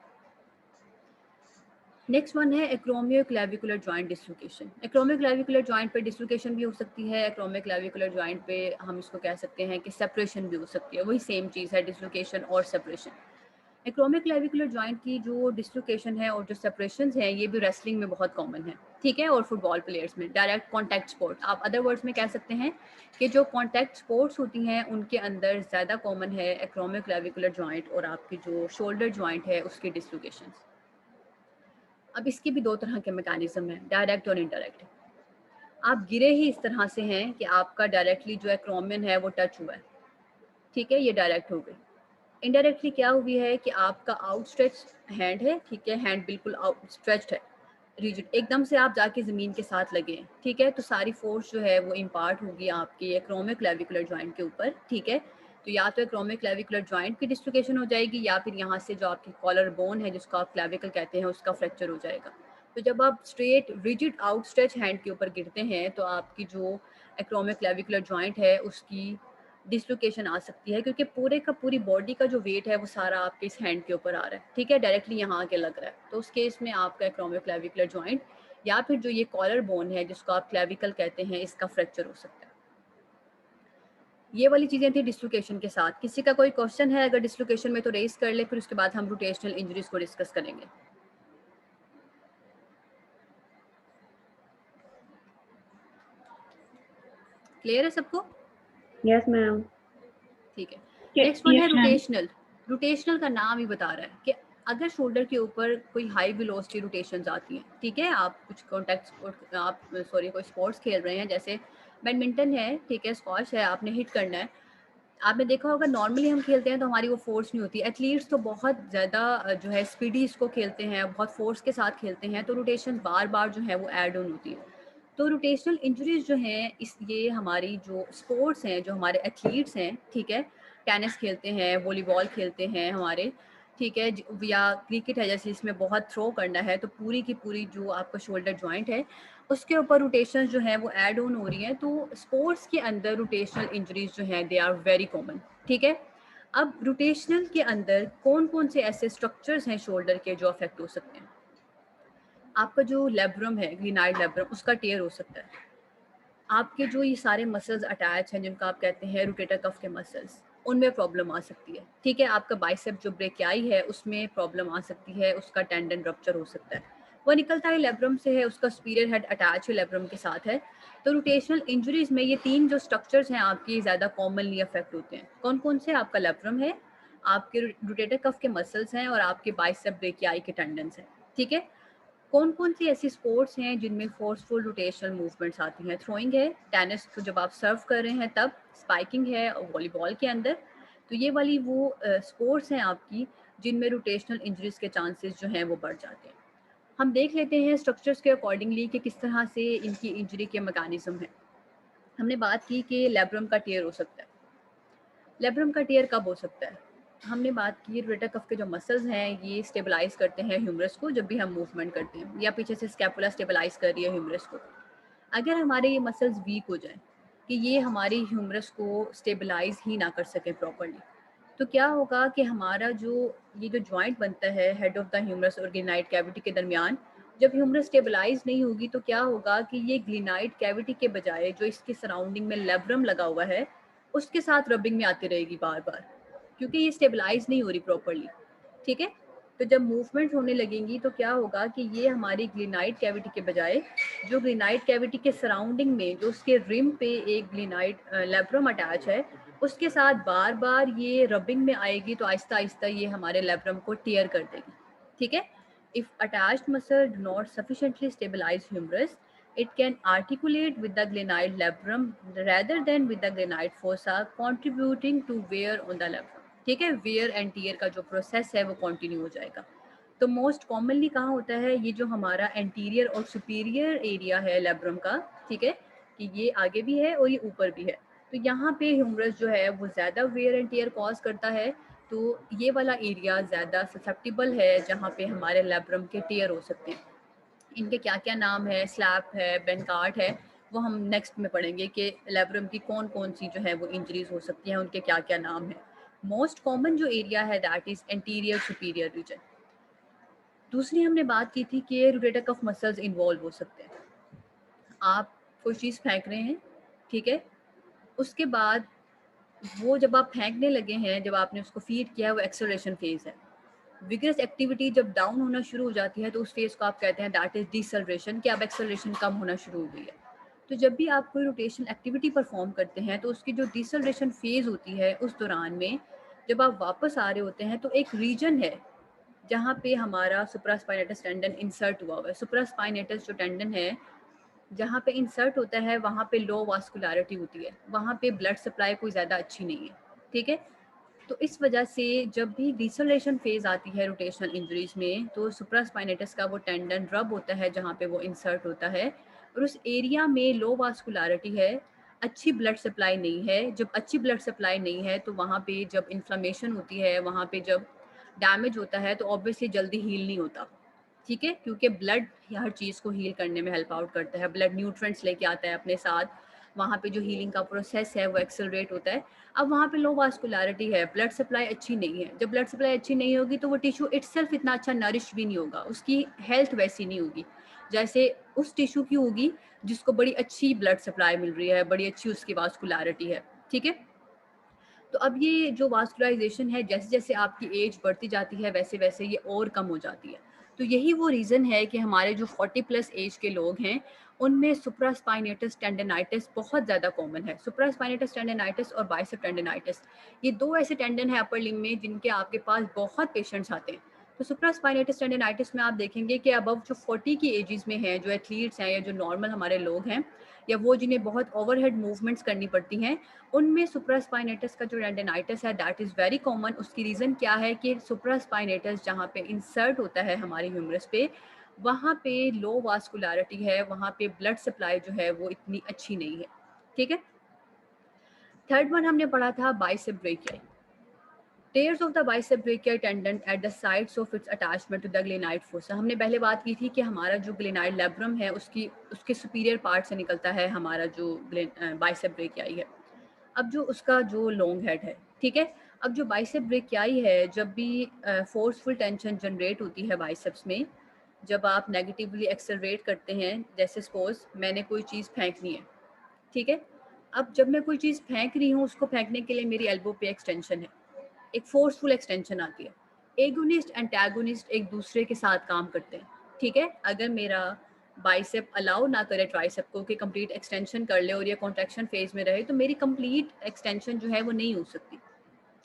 नेक्स्ट वन है acromioclavicular joint dislocation. Acromioclavicular joint पे डिस्लोकेशन भी हो सकती है, एक्रोमियो क्लेविकुलर जॉइंट पे हम इसको कह सकते हैं कि सेपरेशन भी हो सकती है, वही सेम चीज़ है, डिस्लोकेशन और सेपरेशन। एक्रोमियो क्लेविकुलर जॉइंट की जो डिस्लोकेशन है और जो सेपरेशंस हैं ये भी रेसलिंग में बहुत कॉमन है। ठीक है, और फुटबॉल प्लेयर्स में, डायरेक्ट कॉन्टैक्ट स्पोर्ट, आप अदर वर्ड्स में कह सकते हैं कि जो कॉन्टैक्ट स्पोर्ट्स होती हैं उनके अंदर ज़्यादा कॉमन है एक्रोमियो क्लेविकुलर जॉइंट और आपकी जो शोल्डर जॉइंट है उसकी डिस्लोकेशंस। अब इसके भी दो तरह के मैकेनिज्म हैं, डायरेक्ट और इनडायरेक्ट। आप गिरे ही इस तरह से हैं कि आपका डायरेक्टली जो एक्रोमियन है वो टच हुआ है। ठीक है, ये डायरेक्ट हो गई। इनडायरेक्टली क्या हुई है कि आपका आउटस्ट्रेच हैंड है, ठीक है, हैंड बिल्कुल आउटस्ट्रेच्ड है, रिजिड, एकदम से आप जाके ज़मीन के साथ लगे हैं। ठीक है, तो सारी फोर्स जो है वो इम्पार्ट होगी आपकी एक्रोमियो क्लेविकुलर जॉइंट के ऊपर। ठीक है, तो या तो एक्रोमियो क्लेविकुलर जॉइंट की डिस्लोकेशन हो जाएगी या फिर यहाँ से जो आपकी कॉलर बोन है जिसको आप क्लेविकल कहते हैं उसका फ्रैक्चर हो जाएगा। तो जब आप स्ट्रेट रिजिड आउटस्ट्रेच हैंड के ऊपर गिरते हैं तो आपकी जो एक्रोमियो क्लेविकुलर जॉइंट है उसकी डिस्लोकेशन आ सकती है, क्योंकि पूरे का पूरी बॉडी का जो वेट है वो सारा आपके इस हैंड के ऊपर आ रहा है। ठीक है, डायरेक्टली यहाँ आके लग रहा है, तो उस केस में आपका एक्रोमियो क्लेविकुलर जॉइंट या फिर जो ये कॉलर बोन है जिसको आप क्लेविकल कहते हैं इसका फ्रैक्चर हो सकता है। ये वाली चीज़ें थी डिस्लोकेशन के साथ। किसी का कोई क्वेश्चन है अगर डिस्लोकेशन में तो रेस कर ले, फिर उसके बाद हम रोटेशनल इंजरीज को डिस्कस करेंगे। क्लियर है सबको? Yes ma'am. ठीक है, नेक्स्ट वन है Yes, ma'am. रोटेशनल। रोटेशनल का नाम ही बता रहा है कि अगर शोल्डर के ऊपर कोई हाई वेलोसिटी रोटेशंस आती हैं, ठीक है, आप कुछ कॉन्टैक्ट स्पोर्ट, आप सॉरी कोई स्पोर्ट्स खेल रहे हैं, जैसे बैडमिंटन है, ठीक है, स्क्वॉश है, आपने हिट करना है। आपने देखा होगा नॉर्मली हम खेलते हैं तो हमारी वो फोर्स नहीं होती। एथलीट्स तो बहुत ज़्यादा जो है स्पीडी इसको खेलते हैं, बहुत फोर्स के साथ खेलते हैं, तो रोटेशन बार बार जो है वो ऐड ऑन होती है। तो रोटेशनल इंजरीज जो हैं इस ये हमारी जो स्पोर्ट्स हैं, जो हमारे एथलीट्स हैं, ठीक है, टेनिस खेलते हैं, वॉलीबॉल खेलते हैं हमारे, ठीक है, या क्रिकेट है जैसे इसमें बहुत थ्रो करना है, तो पूरी की पूरी जो आपका शोल्डर जॉइंट है उसके ऊपर रोटेशन जो है वो ऐड ऑन हो रही हैं। तो स्पोर्ट्स के अंदर रोटेशनल इंजरीज जो हैं दे आर वेरी कॉमन। ठीक है, अब रोटेशनल के अंदर कौन कौन से ऐसे स्ट्रक्चर्स हैं शोल्डर के जो अफेक्ट हो सकते हैं? आपका जो लेब्रम है, ग्लिनाइड लेब्रम, उसका टेयर हो सकता है। आपके जो ये सारे मसल्स अटैच हैं जिनको आप कहते हैं रोटेटर कफ के मसल्स, उनमें प्रॉब्लम आ सकती है। ठीक है, आपका बाइसेप जो ब्रेकियाई है उसमें प्रॉब्लम आ सकती है, उसका टेंडन रप्चर हो सकता है। वो निकलता है लेब्रम से है, उसका सुपीरियर हेड अटैच है लेब्रम के साथ है। तो रोटेशनल इंजरीज में ये तीन जो स्ट्रक्चर्स हैं आपकी ज़्यादा कॉमनली अफेक्ट होते हैं। कौन कौन से? आपका लेब्रम है, आपके रोटेटर कफ के मसल्स हैं और आपके बाइसेप ब्रेकियाई के टेंडन्स हैं। ठीक है, कौन कौन सी ऐसी स्पोर्ट्स हैं जिनमें फोर्सफुल रोटेशनल मूवमेंट्स आती हैं? थ्रोइंग है, टेनिस को जब आप सर्व कर रहे हैं तब, स्पाइकिंग है वॉलीबॉल के अंदर। तो ये वाली वो स्पोर्ट्स हैं आपकी जिनमें रोटेशनल इंजरीज के चांसेस जो हैं वो बढ़ जाते हैं। हम देख लेते हैं स्ट्रक्चर्स के अकॉर्डिंगली कि किस तरह से इनकी इंजरी के मैकेनिज्म है। हमने बात की कि लेब्रम का टियर हो सकता है। लेब्रम का टियर कब हो सकता है? हमने बात की रोटेटर कफ के जो मसल्स हैं ये स्टेबलाइज करते हैं ह्यूमरस को जब भी हम मूवमेंट करते हैं, या पीछे से स्कैपुला स्टेबलाइज कर रही है ह्यूमरस को। अगर हमारे ये मसल्स वीक हो जाएं कि ये हमारी ह्यूमरस को स्टेबलाइज ही ना कर सके प्रॉपर्ली, तो क्या होगा कि हमारा ये जो जॉइंट बनता है हेड ऑफ द ह्यूमरस और ग्लिनाइड कैविटी के दरमियान, जब ह्यूमरस स्टेबलाइज नहीं होगी तो क्या होगा कि ये ग्लिनाइड कैविटी के बजाय जो इसके सराउंडिंग में लेब्रम लगा हुआ है उसके साथ रबिंग में आती रहेगी बार बार, क्योंकि ये स्टेबलाइज नहीं हो रही प्रॉपर्ली। ठीक है, तो जब मूवमेंट होने लगेंगी तो क्या होगा कि ये हमारी ग्लिनाइड कैविटी के बजाय जो ग्लिनाइड कैविटी के सराउंडिंग में जो उसके रिम पे एक ग्लिनाइड लेब्रम अटैच है उसके साथ बार बार ये रबिंग में आएगी, तो आहिस्ता आहिस्ता ये हमारे लेब्रम को टियर कर देगी। ठीक है, if attached muscle do not sufficiently stabilize humerus, it can articulate with the glenoid labrum rather than with the glenoid fossa, contributing to wear on the labrum। ठीक है, वेयर एंड टियर का जो process है वो continue हो जाएगा। तो most commonly कहाँ होता है, ये जो हमारा एंटीरियर और सुपीरियर एरिया है लेब्रम का, ठीक है, कि ये आगे भी है और ये ऊपर भी है, तो यहाँ पे ह्यूमरस जो है वो ज़्यादा वेयर एंड टियर कॉज करता है। तो ये वाला एरिया ज़्यादा ससेप्टिबल है जहाँ पे हमारे लेब्रम के टियर हो सकते हैं। इनके क्या क्या नाम है, स्लैप है, बेनकार्ट है, वो हम नेक्स्ट में पढ़ेंगे कि लेब्रम की कौन कौन सी जो है वो इंजरीज हो सकती हैं, उनके क्या क्या नाम है। मोस्ट कॉमन जो एरिया है that is anterior superior region. दूसरी हमने बात की थी कि रोटेटर कफ मसल्स इन्वॉल्व हो सकते हैं। आप कोई चीज़ फेंक रहे हैं, ठीक है, उसके बाद वो जब आप फेंकने लगे हैं, जब आपने उसको फीड किया है, वो एक्सेलरेशन फेज है। विगरस एक्टिविटी जब डाउन होना शुरू हो जाती है तो उस फेज को आप कहते हैं दैट इज डिसल्ट्रेशन, कि अब एक्सेलरेशन कम होना शुरू हो गई है। तो जब भी आप कोई रोटेशन एक्टिविटी परफॉर्म करते हैं तो उसकी जो डिसल्ट्रेशन फेज होती है उस दौरान में जब आप वापस आ रहे होते हैं तो एक रीजन है जहाँ पे हमारा सुप्रास्पाइनेटस टेंडन इंसर्ट हुआ है। सुप्रास्पाइनेटस जो टेंडन है जहाँ पे इंसर्ट होता है वहाँ पे लो वास्कुलरिटी होती है, वहाँ पे ब्लड सप्लाई कोई ज़्यादा अच्छी नहीं है। ठीक है, तो इस वजह से जब भी डिसलेशन फेज आती है रोटेशनल इंजरीज में तो सुप्रास्पाइनेटस का वो टेंडन रब होता है जहाँ पे वो इंसर्ट होता है, और उस एरिया में लो वास्कुलरिटी है, अच्छी ब्लड सप्लाई नहीं है। जब अच्छी ब्लड सप्लाई नहीं है तो वहाँ पे जब इन्फ्लेमेशन होती है, वहाँ पे जब डैमेज होता है तो ऑब्वियसली जल्दी हील नहीं होता। ठीक है, क्योंकि ब्लड हर चीज़ को हील करने में हेल्प आउट करता है, ब्लड न्यूट्रिएंट्स लेके आता है अपने साथ, वहाँ पे जो हीलिंग का प्रोसेस है वो एक्सेलरेट होता है। अब वहाँ पे लो वास्कुलरिटी है, ब्लड सप्लाई अच्छी नहीं है। जब ब्लड सप्लाई अच्छी नहीं होगी तो वो टिश्यू इटसेल्फ इतना अच्छा नरिश भी नहीं होगा, उसकी हेल्थ वैसी नहीं होगी जैसे उस टिश्यू की होगी जिसको बड़ी अच्छी ब्लड सप्लाई मिल रही है, बड़ी अच्छी उसकी वास्कुलरिटी है। ठीक है, तो अब ये जो वास्कुलराइजेशन है जैसे जैसे आपकी एज बढ़ती जाती है वैसे वैसे ये और कम हो जाती है। तो यही वो रीज़न है कि हमारे जो 40 प्लस एज के लोग हैं उनमें सुप्रास्पाइनेटस टेंडनाइटिस बहुत ज़्यादा कॉमन है। सुप्रास्पाइनेटस टेंडनाइटिस और बाइसेप टेंडनाइटिस, ये दो ऐसे टेंडन हैं अपर लिम्ब में जिनके आपके पास बहुत पेशेंट्स आते हैं। तो सुप्रास्पाइनेटस टेंडनाइटिस में आप देखेंगे कि अबव जो 40 की एजेस में हैं, जो एथलीट्स हैं या जो नॉर्मल हमारे लोग हैं या वो जिन्हें बहुत ओवरहेड मूवमेंट्स करनी पड़ती हैं, उनमें सुप्रास्पाइनेटस का जो टेंडनाइटिस है दैट इज़ वेरी कॉमन। उसकी रीज़न क्या है कि सुप्रास्पाइनेटस जहाँ पे इंसर्ट होता है हमारी ह्यूमरस पे, वहाँ पे लो वास्कुलरिटी है, वहाँ पे ब्लड सप्लाई जो है वो इतनी अच्छी नहीं है। ठीक है, थर्ड वन हमने पढ़ा था bicep brachii. Tears of the bicep brachii tendon at the sites of its attachment to the glenoid fossa। हमने पहले बात की थी कि हमारा जो ग्लेनाइड लेब्रम है उसके सुपीरियर पार्ट से निकलता है हमारा जो बाइसेप ब्रेकियाई है। अब जो उसका जो लॉन्ग हेड है, ठीक है, अब जो बाइसेप ब्रेकियाई है, जब भी फोर्सफुल टेंशन जनरेट होती है बाइसेप्स में, जब आप नेगेटिवली एक्सेलरेट करते हैं, जैसे सपोज मैंने कोई चीज़ फेंकनी है, ठीक है, अब जब मैं कोई चीज़ फेंक रही हूँ उसको फेंकने के लिए मेरी एल्बो पे एक्सटेंशन है, एक फोर्सफुल एक्सटेंशन आती है। एगोनिस्ट एंटागोनिस्ट एक दूसरे के साथ काम करते हैं। ठीक है, अगर मेरा बाइसेप अलाउ ना करे ट्राइसेप को कि कंप्लीट एक्सटेंशन कर ले और ये कॉन्ट्रैक्शन फेज में रहे, तो मेरी कंप्लीट एक्सटेंशन जो है वो नहीं हो सकती।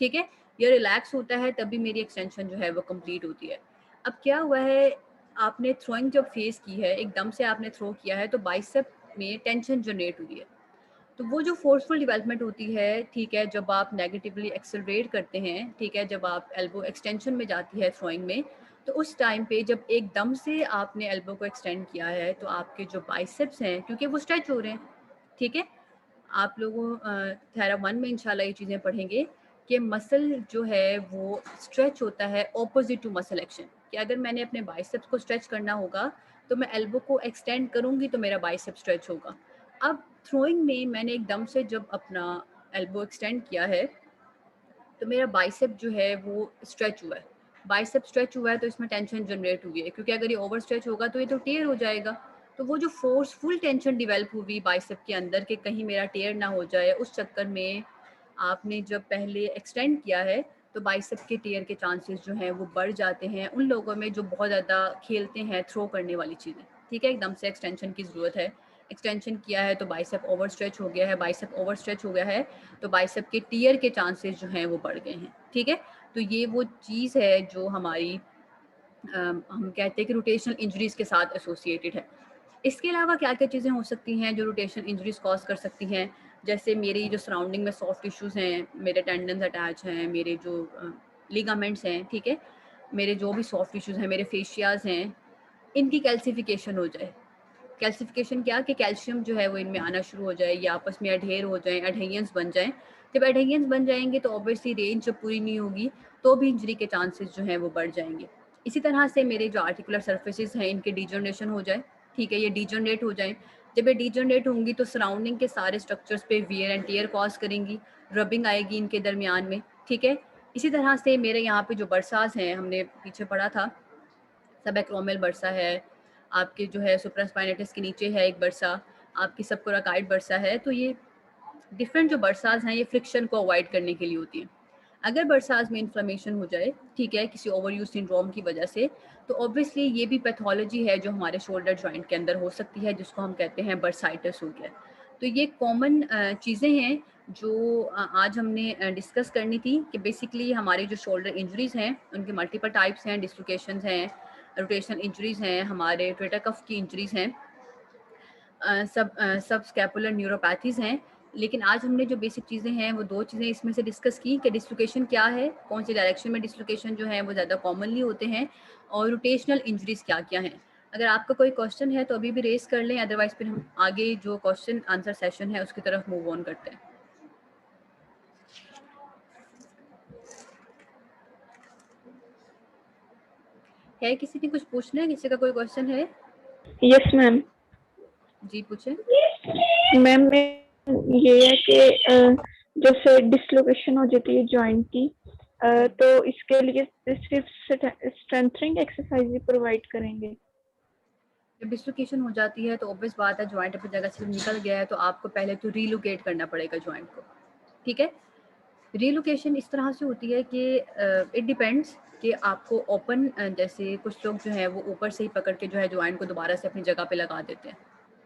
ठीक है, ये रिलैक्स होता है तभी मेरी एक्सटेंशन जो है वो कंप्लीट होती है। अब क्या हुआ है, आपने थ्रोइंग जब फेस की है, एकदम से आपने थ्रो किया है तो बाइसेप में टेंशन जनरेट हुई है। तो वो जो फोर्सफुल डेवलपमेंट होती है, ठीक है, जब आप नेगेटिवली एक्सेलरेट करते हैं, ठीक है, जब आप एल्बो एक्सटेंशन में जाती है थ्रोइंग में, तो उस टाइम पे जब एकदम से आपने एल्बो को एक्सटेंड किया है तो आपके जो बाइसेप्स हैं क्योंकि वो स्ट्रेच हो रहे हैं, ठीक है। आप लोगों थेरा 1 में इंशाल्लाह ये चीज़ें पढ़ेंगे कि मसल जो है वो स्ट्रेच होता है ऑपोजिट टू मसल एक्शन, कि अगर मैंने अपने बाइसेप्स को स्ट्रेच करना होगा तो मैं एल्बो को एक्सटेंड करूँगी तो मेरा बाइसेप स्ट्रेच होगा। अब थ्रोइंग में मैंने एकदम से जब अपना एल्बो एक्सटेंड किया है तो मेरा बाइसेप जो है वो स्ट्रेच हुआ है। बाइसेप स्ट्रेच हुआ है तो इसमें टेंशन जनरेट हुई है, क्योंकि अगर ये ओवर स्ट्रेच होगा तो ये तो टेयर हो जाएगा। तो वो जो फोर्सफुल टेंशन डेवलप हुई बाइसेप के अंदर कि कहीं मेरा टेयर ना हो जाए, उस चक्कर में आपने जब पहले एक्सटेंड किया है तो बाइसेप के टेयर के चांसेस जो हैं वो बढ़ जाते हैं उन लोगों में जो बहुत ज़्यादा खेलते हैं थ्रो करने वाली चीज़ें, ठीक है। एकदम से एक्सटेंशन की ज़रूरत है। एक्सटेंशन किया है तो बाइसेप ओवर स्ट्रेच हो गया है, बाइसेप ओवर स्ट्रेच हो गया है तो बाइसेप के टीयर के चांसेस जो हैं वो बढ़ गए हैं, ठीक है। तो ये वो चीज़ है जो हमारी हम कहते हैं कि रोटेशनल इंजरीज के साथ एसोसिएटेड है। इसके अलावा क्या क्या चीज़ें हो सकती हैं जो रोटेशनल इंजरीज कॉज कर सकती हैं, जैसे मेरी जो सराउंडिंग में सॉफ्ट टिश्यूज़ हैं, मेरे टेंडन्स अटैच हैं, मेरे जो लिगामेंट्स हैं, ठीक है, मेरे जो भी सॉफ्ट टिश्यूज़ हैं, मेरे फेशियाज हैं, इनकी कैल्सिफिकेशन हो जाए। कैल्सिफिकेशन क्या कि कैल्शियम जो है वो इनमें आना शुरू हो जाए या आपस में अढेर हो जाएं, एडहेरियंस बन जाएं। जब एडहेरियंस बन जाएंगे तो ऑब्वियसली रेंज जब पूरी नहीं होगी तो भी इंजरी के चांसेस जो हैं वो बढ़ जाएंगे। इसी तरह से मेरे जो आर्टिकुलर सर्फेसिस हैं इनके डिजनरेशन हो जाए, ठीक है, ये डिजनरेट हो जाए। जब ये डिजनरेट होंगी तो सराउंडिंग के सारे स्ट्रक्चर्स पे वियर एंड टियर कॉज करेंगी, रबिंग आएगी इनके दरमियान में, ठीक है। इसी तरह से मेरे यहाँ पे जो बरसास हैं, हमने पीछे पढ़ा था सबएक्रोमियल बर्सा है, आपके जो है सुप्रास्पाइनेटिस के नीचे है एक बर्सा, आपकी सबकोराकाइड बर्सा है। तो ये डिफरेंट जो बरसास हैं ये फ्रिक्शन को अवॉइड करने के लिए होती हैं। अगर बरसास में इन्फ्लेमेशन हो जाए, ठीक है, किसी ओवरयूज सिंड्रोम की वजह से, तो ऑब्वियसली ये भी पैथोलॉजी है जो हमारे शोल्डर जॉइंट के अंदर हो सकती है, जिसको हम कहते हैं बर्साइटिस हो गया। तो ये कॉमन चीज़ें हैं जो आज हमने डिस्कस करनी थी कि बेसिकली हमारी जो शोल्डर इंजरीज हैं उनके मल्टीपल टाइप्स हैं, डिस्लोकेशंस हैं, रोटेशनल इंजरीज हैं, हमारे ट्विटर कफ की इंजरीज हैं, सब स्कैपुलर न्यूरोपैथीज हैं। लेकिन आज हमने जो बेसिक चीज़ें हैं वो दो चीज़ें इसमें से डिस्कस की कि डिस्लोकेशन क्या है, कौन सी डायरेक्शन में डिस्लोकेशन जो है वो ज़्यादा कॉमनली होते हैं, और रोटेशनल इंजरीज क्या क्या हैं। अगर आपका कोई क्वेश्चन है तो अभी भी रेस कर लें, अदरवाइज फिर हम आगे जो क्वेश्चन आंसर सेशन है उसकी तरफ मूव ऑन करते हैं। है किसी ने कुछ पूछना है, किसी का कोई क्वेश्चन है? Yes ma'am. जी पूछे मैम ये है कि जैसे डिसलोकेशन हो जाती है जॉइंट की, तो इसके लिए सिर्फ स्ट्रेंथनिंग एक्सरसाइज ही प्रोवाइड करेंगे? जब डिस्लोकेशन हो जाती है तो ऑब्वियस बात है जॉइंट अपनी जगह से निकल गया है तो आपको पहले तो रीलोकेट करना पड़ेगा जॉइंट को, ठीक है। रीलोकेशन इस तरह से होती है कि इट डिपेंड्स कि आपको ओपन, जैसे कुछ लोग जो है वो ऊपर से ही पकड़ के जो है जॉइंट को दोबारा से अपनी जगह पे लगा देते हैं,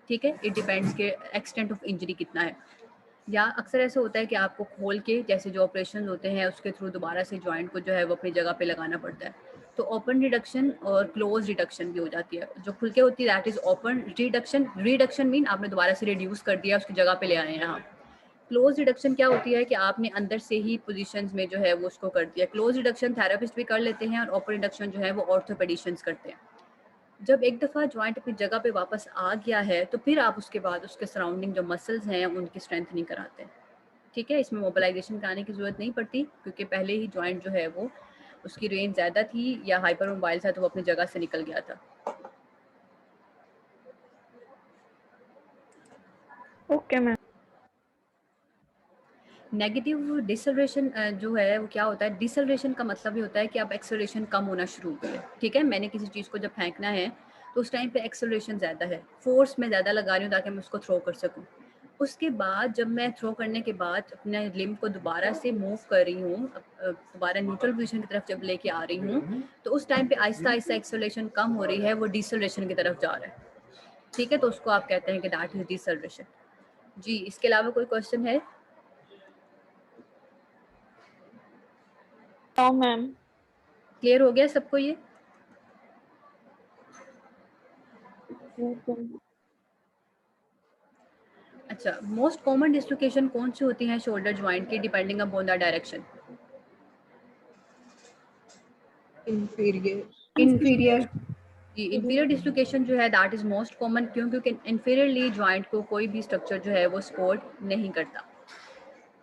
ठीक है। इट डिपेंड्स के एक्सटेंट ऑफ इंजरी कितना है, या अक्सर ऐसा होता है कि आपको खोल के जैसे जो ऑपरेशन होते हैं उसके थ्रू दोबारा से जॉइंट को जो है वो अपनी जगह पे लगाना पड़ता है। तो ओपन रिडक्शन और क्लोज रिडक्शन भी हो जाती है। जो खुल के होती है that is open reduction. Reduction mean आपने दोबारा से रिड्यूस कर दिया, उसकी जगह पे ले आए हैं आप। क्लोज रिडक्शन क्या होती है कि आपने अंदर से ही पोजीशंस में जो है वो उसको कर दिया। क्लोज रिडक्शन थेरेपिस्ट भी कर लेते हैं और ओपन रिडक्शन जो है वो ऑर्थोपेडिशियंस करते हैं। जब एक दफ़ा जॉइंट अपनी जगह पे वापस आ गया है तो फिर आप उसके बाद उसके सराउंडिंग जो मसल्स हैं उनकी स्ट्रेंथनिंग कराते हैं, ठीक है। इसमें मोबिलाइजेशन कराने की ज़रूरत नहीं पड़ती क्योंकि पहले ही जॉइंट जो है वो उसकी रेंज ज़्यादा थी या हाइपर मोबाइल था तो वो अपनी जगह से निकल गया था। Okay ma'am. नेगेटिव डिसलरेशन जो है वो क्या होता है, डिसलरेशन का मतलब ये होता है कि अब एक्सेलरेशन कम होना शुरू हो गई है, ठीक है। मैंने किसी चीज़ को जब फेंकना है तो उस टाइम पे एक्सेलरेशन ज़्यादा है, फोर्स मैं ज़्यादा लगा रही हूँ ताकि मैं उसको थ्रो कर सकूँ। उसके बाद जब मैं थ्रो करने के बाद अपने लिम्ब को दोबारा से मूव कर रही हूँ, दोबारा न्यूट्रल पोजीशन की तरफ जब लेके आ रही हूँ तो उस टाइम पे आहिस्ता आहिस्ता एक्सेलरेशन कम हो रही है, वो डिसलरेशन की तरफ जा रहा है, ठीक है। तो उसको आप कहते हैं कि दैट इज डिसलरेशन। जी, इसके अलावा कोई क्वेश्चन है? No ma'am. क्लियर हो गया सबको ये? अच्छा, मोस्ट कॉमन डिस्लोकेशन कौन सी होती है शोल्डर ज्वाइंट की depending upon the direction? inferior inferior जी इंफीरियर डिस्लोकेशन जो है दैट इज मोस्ट कॉमन, क्यों? क्योंकि इंफीरियरली जॉइंट को कोई भी स्ट्रक्चर जो है वो सपोर्ट नहीं करता।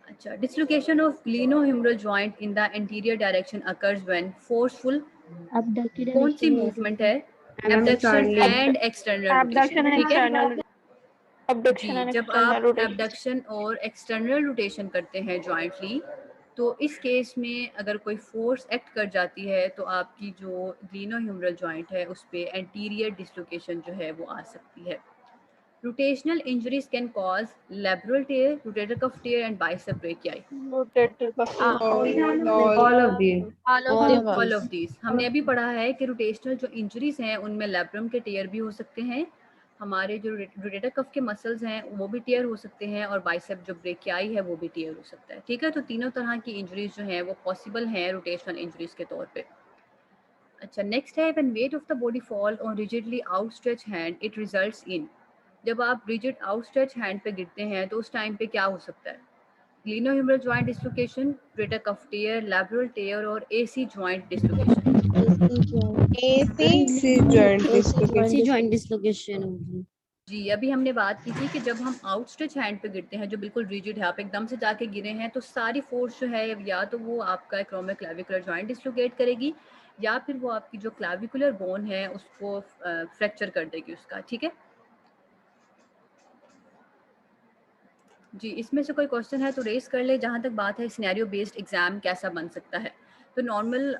अच्छा, dislocation of glenohumeral joint in the anterior direction occurs when forceful, कौन सी मूवमेंट है? एबडक्शन एंड एक्सटर्नल रोटेशन, ठीक है abduction जी। and जब external आप rotation. एबडक्शन और एक्सटर्नल रोटेशन करते हैं जॉइंटली, तो इस केस में अगर कोई फोर्स एक्ट कर जाती है तो आपकी जो ग्लिनोह्यूमरल जॉइंट है उस पे एंटीरियर डिस्लोकेशन जो है वो आ सकती है। Rotational injuries can cause labral tear, rotator cuff tear and bicep brachii. Rotator cuff tear. all of these all of these हमने अभी पढ़ा है कि रोटेशनल जो इंजरीज हैं उनमें लैब्रम के टेयर भी हो सकते हैं, हमारे जो रोटेटर कफ के मसल्स हैं वो भी टेयर हो सकते हैं, और बाइसेप जो ब्रेकियाई है वो भी टेयर हो सकता है, ठीक है। तो तीनों तरह की इंजरीज जो हैं वो पॉसिबल हैं रोटेशनल इंजरीज के तौर पे। अच्छा, नेक्स्ट है when weight of the body fall on rigidly outstretch hand it results in, जब आप रिजिड आउटस्ट्रेच हैंड पे गिरते हैं तो उस टाइम पे क्या हो सकता है? Glenohumeral joint dislocation, rotator cuff tear, labral tear और AC joint dislocation. AC joint dislocation होगी। जी, अभी हमने बात की थी कि जब हम आउटस्ट्रेच हैंड पे गिरते हैं जो बिल्कुल रिजिड है, आप एकदम से जाके गिरे हैं, तो सारी फोर्स जो है या तो वो आपका एक्रोमियोक्लेविकुलर जॉइंट डिस्लोकेट करेगी या फिर वो आपकी जो क्लेविकुलर बोन है उसको फ्रैक्चर कर देगी उसका, ठीक है जी। इसमें से कोई क्वेश्चन है तो रेस कर ले। जहाँ तक बात है सिनेरियो बेस्ड एग्जाम कैसा बन सकता है, तो नॉर्मल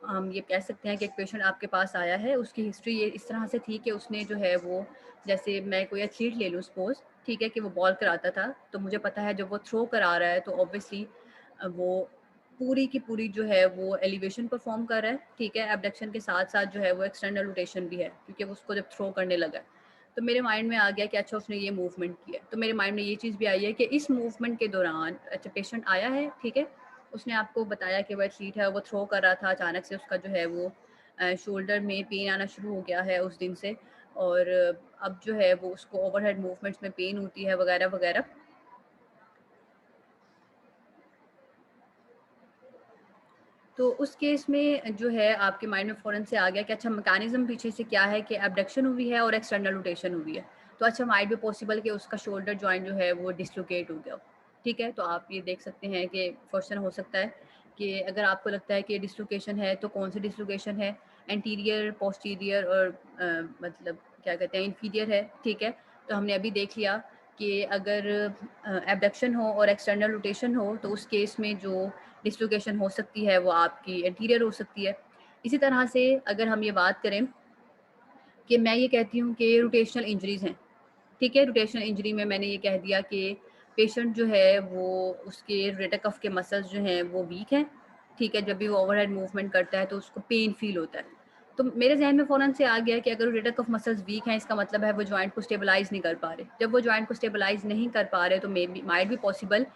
हम ये कह सकते हैं कि एक पेशेंट आपके पास आया है, उसकी हिस्ट्री ये इस तरह से थी कि उसने जो है वो, जैसे मैं कोई एथलीट ले लूँ सपोज, ठीक है, कि वो बॉल कराता था, तो मुझे पता है जब वो थ्रो करा रहा है तो ऑब्वियसली वो पूरी की पूरी जो है वो एलिवेशन परफॉर्म कर रहा है, ठीक है, एबडक्शन के साथ साथ जो है वो एक्सटर्नल रोटेशन भी है, क्योंकि उसको जब थ्रो करने लगा तो मेरे माइंड में आ गया कि अच्छा उसने ये मूवमेंट किया, तो मेरे माइंड में ये चीज़ भी आई है कि इस मूवमेंट के दौरान, अच्छा पेशेंट आया है, ठीक है, उसने आपको बताया कि वो एथलीट है, वो थ्रो कर रहा था, अचानक से उसका जो है वो शोल्डर में पेन आना शुरू हो गया है उस दिन से, और अब जो है वो उसको ओवरहेड मूवमेंट्स में पेन होती है वगैरह वगैरह। तो उस केस में जो है आपके माइंड में फ़ौरन से आ गया कि अच्छा मैकेनिज्म पीछे से क्या है कि एबडक्शन हुई है और एक्सटर्नल रोटेशन हुई है, तो अच्छा माइट भी पॉसिबल कि उसका शोल्डर जॉइंट जो है वो डिसलोकेट हो गया, ठीक है। तो आप ये देख सकते हैं कि क्वेश्चन हो सकता है कि अगर आपको लगता है कि डिसलोकेशन है तो कौन सी डिसलोकेशन है, एंटीरियर, पोस्टीरियर और मतलब क्या कहते हैं इंफीरियर है, ठीक है। तो हमने अभी देख लिया कि अगर एबडक्शन हो और एक्सटर्नल रोटेशन हो तो उस केस में जो डिसलोकेशन हो सकती है वो आपकी एंटीरियर हो सकती है। इसी तरह से अगर हम ये बात करें कि मैं ये कहती हूँ कि रोटेशनल इंजरीज़ हैं, ठीक है, रोटेशनल इंजरी में मैंने ये कह दिया कि पेशेंट जो है वो उसके रोटेटर कफ के मसल्स जो हैं वो वीक हैं, ठीक है, जब भी वो ओवरहेड मूवमेंट करता है तो उसको पेन फील होता है। तो मेरे जहन में फ़ौरन से आ गया कि अगर रोटेटर कफ मसल्स वीक हैं इसका मतलब है वो जॉइंट को स्टेबलाइज़ नहीं कर पा रहे। जब वो जॉइंट को स्टेबलाइज़ नहीं कर पा रहे तो may be might be possible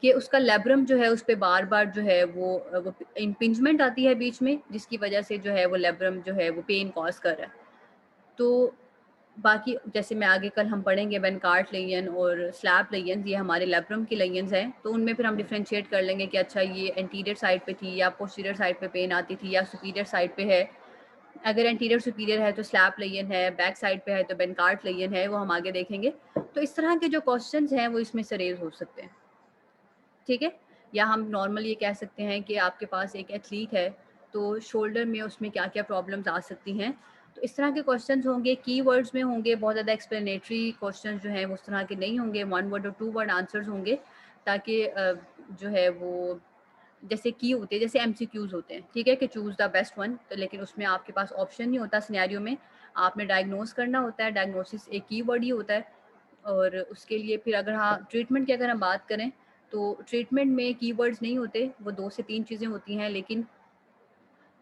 कि उसका लैब्रम जो है उस पे बार-बार जो है वो इम्पिंजमेंट आती है बीच में, जिसकी वजह से जो है वो लैब्रम जो है वो पेन कॉज़ कर रहा है। तो बाकी जैसे मैं आगे कल हम पढ़ेंगे वेनकार्ट लेयन और स्लैप लेयंस, ये हमारे लैब्रम की लेयंस हैं, तो उनमें फिर हम डिफरेंशिएट कर लेंगे कि अच्छा ये एंटीरियर साइड पे थी या पोस्टीरियर साइड पे पेन आती थी या सुपीरियर साइड पे है। अगर एंटीरियर सुपीरियर है तो स्लैप लेयन है, बैक साइड पे है तो वेनकार्ट लेयन है, वो हम आगे देखेंगे। तो इस तरह के जो क्वेश्चंस हैं वो इसमें से रेज हो सकते हैं, ठीक है। या हम नॉर्मल ये कह सकते हैं कि आपके पास एक एथलीट है तो शोल्डर में उसमें क्या क्या प्रॉब्लम्स आ सकती हैं, तो इस तरह के क्वेश्चंस होंगे, कीवर्ड्स में होंगे, बहुत ज़्यादा एक्सप्लेनेटरी क्वेश्चंस जो हैं उस तरह के नहीं होंगे, वन वर्ड और टू वर्ड आंसर्स होंगे, ताकि जो है वो जैसे की होते हैं, जैसे एमसीक्यूज होते हैं, ठीक है, कि चूज़ द बेस्ट वन, तो लेकिन उसमें आपके पास ऑप्शन नहीं होता सिनेरियो में, आपने डायग्नोस करना होता है, डायग्नोसिस एक कीवर्ड ही होता है, और उसके लिए फिर अगर हाँ ट्रीटमेंट की अगर हम बात करें तो ट्रीटमेंट में कीवर्ड्स नहीं होते, वो 2 से 3 चीज़ें होती हैं, लेकिन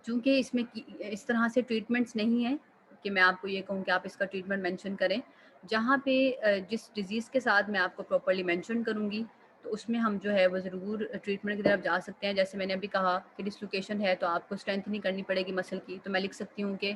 चूँकि इसमें इस तरह से ट्रीटमेंट्स नहीं हैं कि मैं आपको ये कहूँ कि आप इसका ट्रीटमेंट मेंशन करें। जहाँ पे जिस डिज़ीज़ के साथ मैं आपको प्रॉपर्ली मेंशन करूँगी, तो उसमें हम जो है वो ज़रूर ट्रीटमेंट की तरफ जा सकते हैं। जैसे मैंने अभी कहा कि डिस्लोकेशन है तो आपको स्ट्रेंथनिंग करनी पड़ेगी मसल की, तो मैं लिख सकती हूँ कि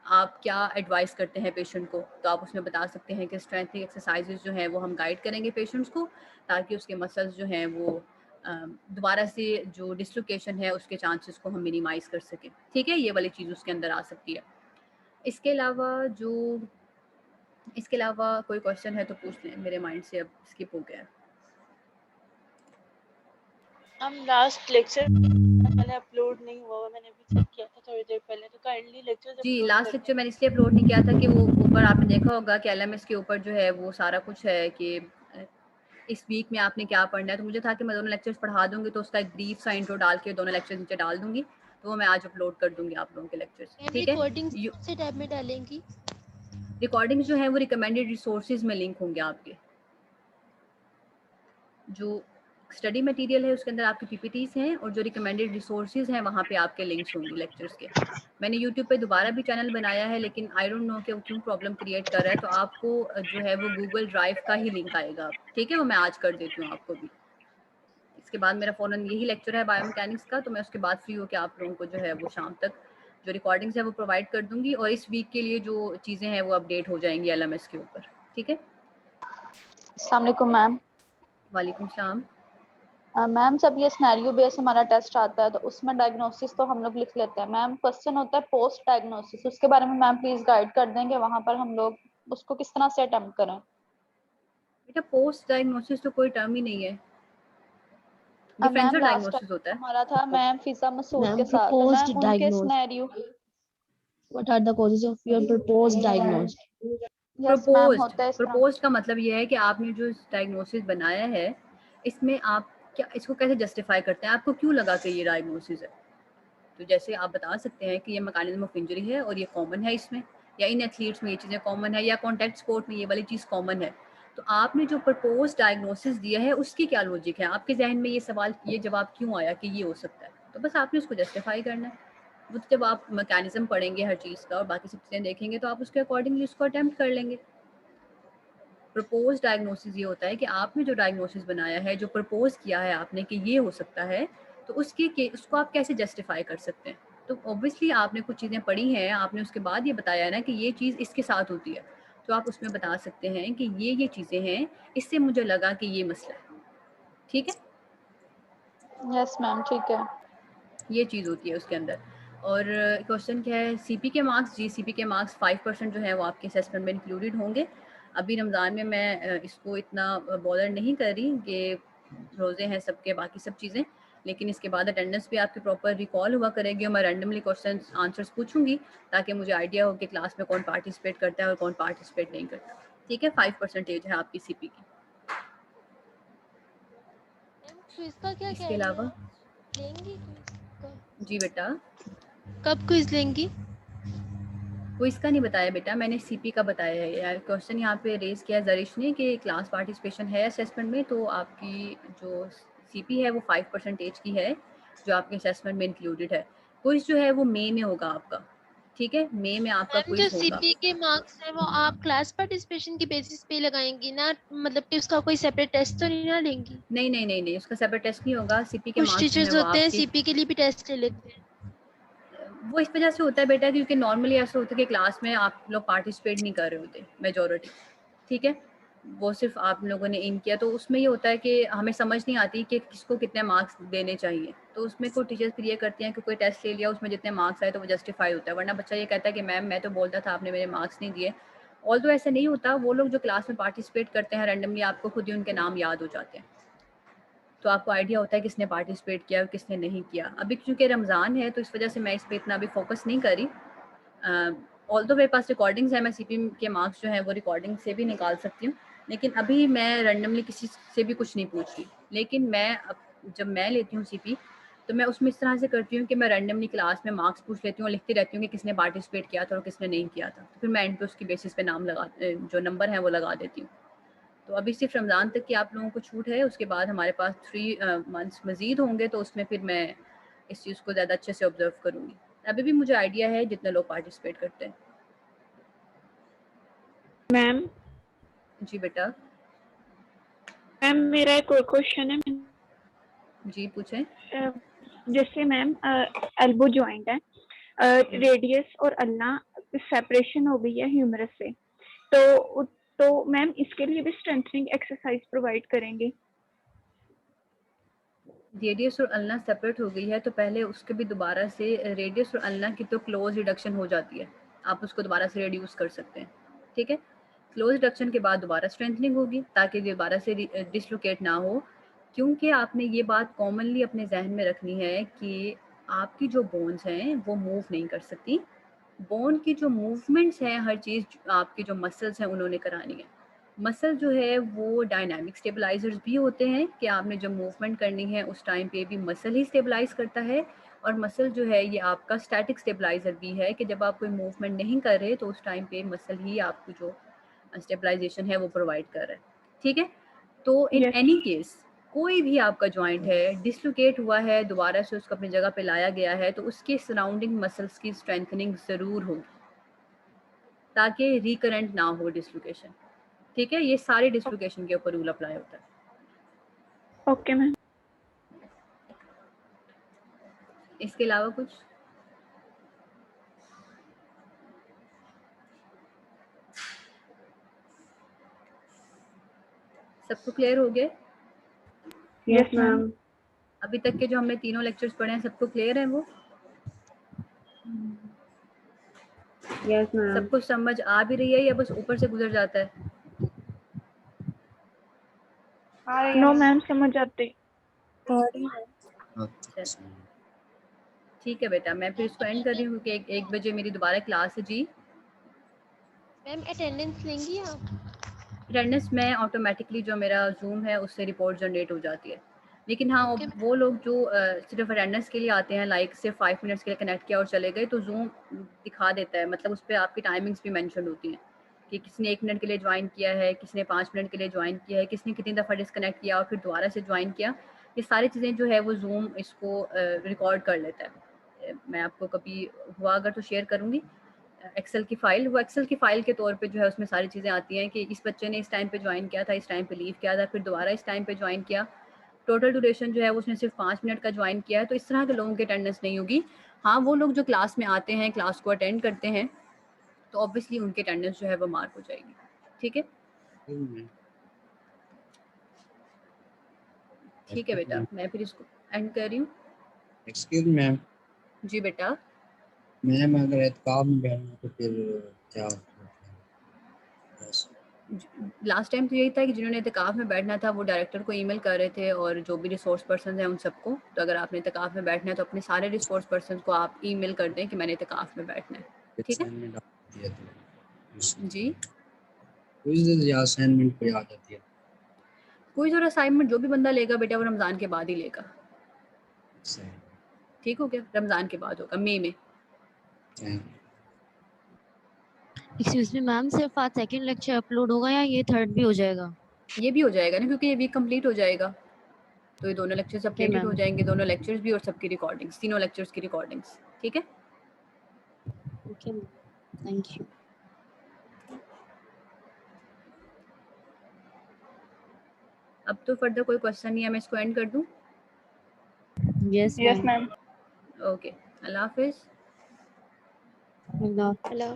आप क्या एडवाइस करते हैं पेशेंट को, तो आप उसमें बता सकते हैं कि स्ट्रेंथनिंग एक्सरसाइजेज़ जो हैं वो हम गाइड करेंगे पेशेंट्स को, ताकि उसके मसल्स जो हैं वो दोबारा से जो डिसलोकेशन है उसके चांसेस को हम मिनिमाइज़ कर सकें। ठीक है, ये वाली चीज़ उसके अंदर आ सकती है। इसके अलावा कोई क्वेश्चन है तो पूछ लें, मेरे माइंड से अब स्किप हो गया है। हम लास्ट लेक्चर मैंने अपलोड नहीं हुआ, मैंने अभी चेक किया था थोड़ी देर पहले, तो काइंडली लेक्चर्स जी, अपलोड लास्ट कर लेक्चर मैंने इसलिए अपलोड नहीं किया था कि वो ऊपर आपने देखा होगा कि एलएमएस के ऊपर जो है वो सारा कुछ है कि इस वीक में आपने क्या पढ़ना है, तो मुझे था कि मैं दोनों लेक्चर्स पढ़ा दूंगी तो उसका एक ब्रीफ सा इंट्रो डाल के दोनों लेक्चर्स नीचे डाल दूंगी, तो वो मैं आज अपलोड कर दूंगी आप लोगों के लेक्चर्स। ठीक है, रिकॉर्डिंग्स कौन से टैब में डालेंगी? रिकॉर्डिंग्स जो है वो रिकमेंडेड रिसोर्सेज में लिंक होंगे आपके। जो स्टडी मटेरियल है उसके अंदर आपके पीपीटीज हैं और जो रिकमेंडेड रिसोर्सेज हैं वहाँ पे आपके लिंक्स होंगे लेक्चर्स के। मैंने यूट्यूब पे दोबारा भी चैनल बनाया है, लेकिन आई डोंट नो कि वो क्यों प्रॉब्लम क्रिएट कर रहा है, तो आपको जो है वो गूगल ड्राइव का ही लिंक आएगा। ठीक है, वो मैं आज कर देती हूँ आपको भी। इसके बाद मेरा फ़ौरन यही लेक्चर है बायोमैकेनिक्स का, तो मैं उसके बाद फ्री होकर आप लोगों को जो है वो शाम तक जो रिकॉर्डिंग्स है वो प्रोवाइड कर दूंगी, और इस वीक के लिए जो चीज़ें हैं वो अपडेट हो जाएंगी एलएमएस के ऊपर। ठीक है, अस्सलाम वालेकुम मैम। वालेकुम सलाम। मैम जब ये सिनेरियो बेस हमारा टेस्ट आता है तो उसमें डायग्नोसिस तो हम लोग लिख लेते हैं मैम, क्वेश्चन होता है पोस्ट डायग्नोसिस, उसके बारे में मैम प्लीज गाइड कर देंगे, वहां पर हम लोग उसको किस तरह से अटेम्प्ट करें? बेटा पोस्ट डायग्नोसिस तो कोई टर्म ही नहीं है, मैम डिफरेंशियल लास्ट डायग्नोसिस होता है। हमारा था मैम फिजा मसूद Ma'am, के साथ, तो proposed मैम उनके diagnosis. Scenario What are the causes of your proposed diagnosis? Yes ma'am proposed होता है इस तरह। प्रपोज्ड का मतलब ये है कि आपने जो डायग्नोसिस बनाया है इसमें आप क्या इसको कैसे जस्टिफाई करते हैं, आपको क्यों लगा कि ये डायग्नोसिस है। तो जैसे आप बता सकते हैं कि ये मैकेनिज्म ऑफ इंजरी है और ये कॉमन है इसमें, या इन एथलीट्स में ये चीज़ें कॉमन है, या कॉन्टैक्ट स्पोर्ट में ये वाली चीज़ कॉमन है। तो आपने जो प्रपोज डायग्नोसिस दिया है उसकी क्या लॉजिक है, आपके जहन में ये जवाब क्यों आया कि ये हो सकता है, तो बस आपने उसको जस्टिफाई करना है। वो जब आप मैकेनिज्म पढ़ेंगे हर चीज़ का और बाकी सब चीज़ें देखेंगे तो आप उसके अकॉर्डिंगली उसको अटेम्प्ट कर लेंगे। प्रपोज डायग्नोसिस ये होता है कि आपने जो डायग्नोसिस बनाया है, जो प्रपोज किया है आपने कि ये हो सकता है, तो उसको आप कैसे जस्टिफाई कर सकते हैं। तो ऑब्वियसली आपने कुछ चीज़ें पढ़ी हैं, आपने उसके बाद ये बताया है ना कि ये चीज़ इसके साथ होती है, तो आप उसमें बता सकते हैं कि ये चीज़ें हैं, इससे मुझे लगा कि ये मसला है। ठीक है, यस मैम ठीक है। ये चीज़ होती है उसके अंदर। और क्वेश्चन क्या है, सीपी के मार्क्स? जी, सीपी के मार्क्स 5% जो है वो आपके असेसमेंट में इंक्लूडेड होंगे। अभी रमज़ान में मैं इसको इतना बॉदर नहीं कर रही कि रोज़े हैं सबके, बाकी सब चीज़ें, लेकिन इसके बाद अटेंडेंस भी आपकी प्रॉपर रिकॉल हुआ करेगी और मैं रैंडमली क्वेश्चन आंसर्स पूछूंगी ताकि मुझे आइडिया हो कि क्लास में कौन पार्टिसिपेट करता है और कौन पार्टिसिपेट नहीं करता। ठीक है, 5% है आपकी सीपी की। क्विज का क्या इसके कह रही अलावा हैं? लेंगी क्विज का? जी बेटा, कब क्विज लेंगी? वो इसका नहीं बताया बेटा, मैंने सीपी का बताया है यार। क्वेश्चन यहाँ पे रेज किया जरिश ने कि क्लास पार्टिसिपेशन है असेसमेंट में, तो आपकी जो सीपी है वो 5% की है जो आपके असेसमेंट में इंक्लूडेड है। क्विज जो है वो मई में होगा आपका। ठीक है, मई में आपका मैम जो क्विज होगा। सीपी के मार्क्स है वो आप क्लास पार्टिसिपेशन की बेसिस पे लगाएंगी ना, मतलब कि उसका कोई सेपरेट टेस्ट तो नहीं ना लेंगी? नहीं नहीं नहीं नहीं, उसका सेपरेट टेस्ट नहीं होगा। सीपी के कुछ मार्क्स जो है टीचर्स वो होते हैं आपकी, सीपी के लिए भी टेस्ट ले लेते हैं। वो इस वजह से होता है बेटा क्योंकि नॉर्मली ऐसा होता है कि क्लास में आप लोग पार्टिसिपेट नहीं कर रहे होते मेजोरिटी। ठीक है, वो सिर्फ आप लोगों ने इन किया, तो उसमें ये होता है कि हमें समझ नहीं आती कि किसको कितने मार्क्स देने चाहिए, तो उसमें कोई टीचर्स फिर ये करती हैं कि कोई टेस्ट ले लिया उसमें जितने मार्क्स आए तो वो जस्टिफाई होता है, वरना बच्चा ये कहता है कि मैम मैं तो बोलता था आपने मेरे मार्क्स नहीं दिए। ऑल तो ऐसा नहीं होता, वो लोग जो क्लास में पार्टिसिपेट करते हैं रैंडमली आपको खुद ही उनके नाम याद हो जाते हैं, तो आपको आइडिया होता है किसने पार्टिसिपेट किया और किसने नहीं किया। अभी क्योंकि रमज़ान है तो इस वजह से मैं इस पर इतना अभी फोकस नहीं करी। ऑल दो मेरे पास रिकॉर्डिंग्स है, मैं सीपी के मार्क्स जो हैं वो रिकॉर्डिंग से भी निकाल सकती हूँ, लेकिन अभी मैं रैंडमली किसी से भी कुछ नहीं पूछती। लेकिन जब मैं लेती हूँ सीपी तो मैं उसमें इस तरह से करती हूँ कि मैं रैंडमली क्लास में मार्क्स पूछ लेती हूँ और लिखती रहती हूँ कि किसने पार्टिसिपेट किया था और किसने नहीं किया था, तो फिर मैं एंड पे उसकी बेसिस पे नाम जो नंबर है वो लगा देती हूँ। तो अभी सिर्फ रमज़ान तक की आप लोगों को छूट है, उसके बाद हमारे पास 3 मंथ्स मज़ीद होंगे, तो उसमें फिर मैं इस चीज़ को ज़्यादा अच्छे से ऑब्जर्व करूँगी। अभी भी मुझे आइडिया है जितने लोग पार्टिसिपेट करते हैं। मैम जी बेटा। मैम मेरा एक और क्वेश्चन है। जी पूछें। जैसे मैम एल्बो जॉइंट है, रेडियस और अल्ना सेपरेशन हो गई है ह्यूमरस से, तो मैम इसके लिए भी स्ट्रेंथनिंग एक्सरसाइज प्रोवाइड करेंगे? रेडियस और अल्ना सेपरेट हो गई है तो पहले उसके भी दोबारा से रेडियस और अल्ना की तो क्लोज रिडक्शन हो जाती है, आप उसको दोबारा से रिड्यूस कर सकते हैं, ठीक है। क्लोज रिडक्शन के बाद दोबारा स्ट्रेंथनिंग होगी ताकि दोबारा से डिसलोकेट ना हो, क्योंकि आपने ये बात कॉमनली अपने जहन में रखनी है कि आपकी जो बोन्स हैं वो मूव नहीं कर सकती। बोन की जो मूवमेंट्स हैं, हर चीज़ आपकी जो मसल्स हैं उन्होंने करानी है। मसल जो है वो डायनामिक स्टेबलाइजर्स भी होते हैं कि आपने जब मूवमेंट करनी है उस टाइम पे भी मसल ही स्टेबलाइज करता है, और मसल जो है ये आपका स्टैटिक स्टेबलाइजर भी है कि जब आप कोई मूवमेंट नहीं कर रहे तो उस टाइम पे मसल ही आपको जो स्टेबलाइजेशन है वो प्रोवाइड कर रहा है, ठीक है। तो इन Yes. एनी केस कोई भी आपका जॉइंट है डिसलोकेट हुआ है, दोबारा से उसको अपनी जगह पे लाया गया है, तो उसके सराउंडिंग मसल्स की स्ट्रेंथनिंग ज़रूर होगी ताकि रिकरेंट ना हो डिसलोकेशन, ठीक है। ये सारे डिसलोकेशन के ऊपर रूल अप्लाई होता है। Okay ma'am. इसके अलावा कुछ? सबको क्लियर हो गए? Yes ma'am. अभी तक के जो हमने तीनों लेक्चर्स पढ़े हैं सबको क्लियर है वो? Yes ma'am. सब कुछ समझ आ भी रही है या बस ऊपर से गुजर जाता है? नो मैम समझ आते। ठीक है बेटा, मैं फिर इसको एंड कर रही हूँ क्योंकि एक बजे मेरी दोबारा क्लास है जी। मैम अटेंडेंस लेंगी आप? अटेंडेंस में ऑटोमेटिकली जो मेरा जूम है उससे रिपोर्ट जनरेट हो जाती है, लेकिन हाँ Okay, वो लोग जो सिर्फ अटेंडेंस के लिए आते हैं, लाइक सिर्फ 5 मिनट्स के लिए कनेक्ट किया और चले गए, तो जूम दिखा देता है, मतलब उस पर आपकी टाइमिंग्स भी मेंशन होती हैं कि किसने 1 मिनट के लिए ज्वाइन किया है, किसने 5 मिनट के लिए ज्वाइन किया है, किसने कितनी दफ़ा डिस्कनेक्ट किया और फिर दोबारा से ज्वाइन किया। ये सारी चीज़ें जो है वो जूम इसको रिकॉर्ड कर लेता है। मैं आपको कभी हुआ अगर तो शेयर करूँगी एक्सेल की फ़ाइल, वो एक्सेल की फ़ाइल के तौर पे जो है उसमें सारी चीज़ें आती हैं कि इस बच्चे ने इस टाइम पे ज्वाइन किया था, इस टाइम पे लीव किया था, फिर दोबारा इस टाइम पे ज्वाइन किया, टोटल ड्यूरेशन जो है वो उसने सिर्फ 5 मिनट का ज्वाइन किया है। तो इस तरह के लोगों की अटेंडेंस नहीं होगी। हाँ, वो लोग जो क्लास में आते हैं, क्लास को अटेंड करते हैं, तो ऑब्वियसली उनकी अटेंडेंस जो है वो मार्क हो जाएगी, ठीक है। ठीक है बेटा, मैं फिर इसको एंड कर रही हूँ। एक्सक्यूज मैम, जी बेटा। मैम अगर एतकाफ में बैठना तो फिर क्या होता है? लास्ट टाइम तो यही था कि जिन्होंने इत्तेकाफ में बैठना था वो डायरेक्टर को ईमेल कर रहे थे और जो भी रिसोर्स पर्सन हैं उन सबको। तो अगर आपने इत्तेकाफ में बैठना है तो अपने सारे रिसोर्स पर्सन को आप ईमेल कर दें कि मैंने इत्तेकाफ में बैठना है, ठीक है असाइनमेंट आती है तो जी। क्विज़ या असाइनमेंट पे आ जाती है। कोई और असाइनमेंट जो भी बंदा लेगा बेटा वो रमज़ान के बाद ही लेगा, सही। ठीक हो गया। रमज़ान के बाद होगा, मई में। एक्सक्यूज मी मैम, सिर्फ आज सेकंड लेक्चर अपलोड होगा या ये थर्ड भी हो जाएगा? ये भी हो जाएगा ना, क्योंकि ये वीक कंप्लीट हो जाएगा तो ये दोनों लेक्चर्स ओके अपडेटेड हो मैम। जाएंगे, दोनों लेक्चर्स भी और सबकी रिकॉर्डिंग्स, तीनों लेक्चर्स की रिकॉर्डिंग्स, ठीक है। Okay ma'am, thank you. अब तो फर्दर कोई क्वेश्चन नहीं है, मैं इसको एंड कर दूं? Yes ma'am. ओके, अल्लाह हाफिज़। अल्लाह। hello.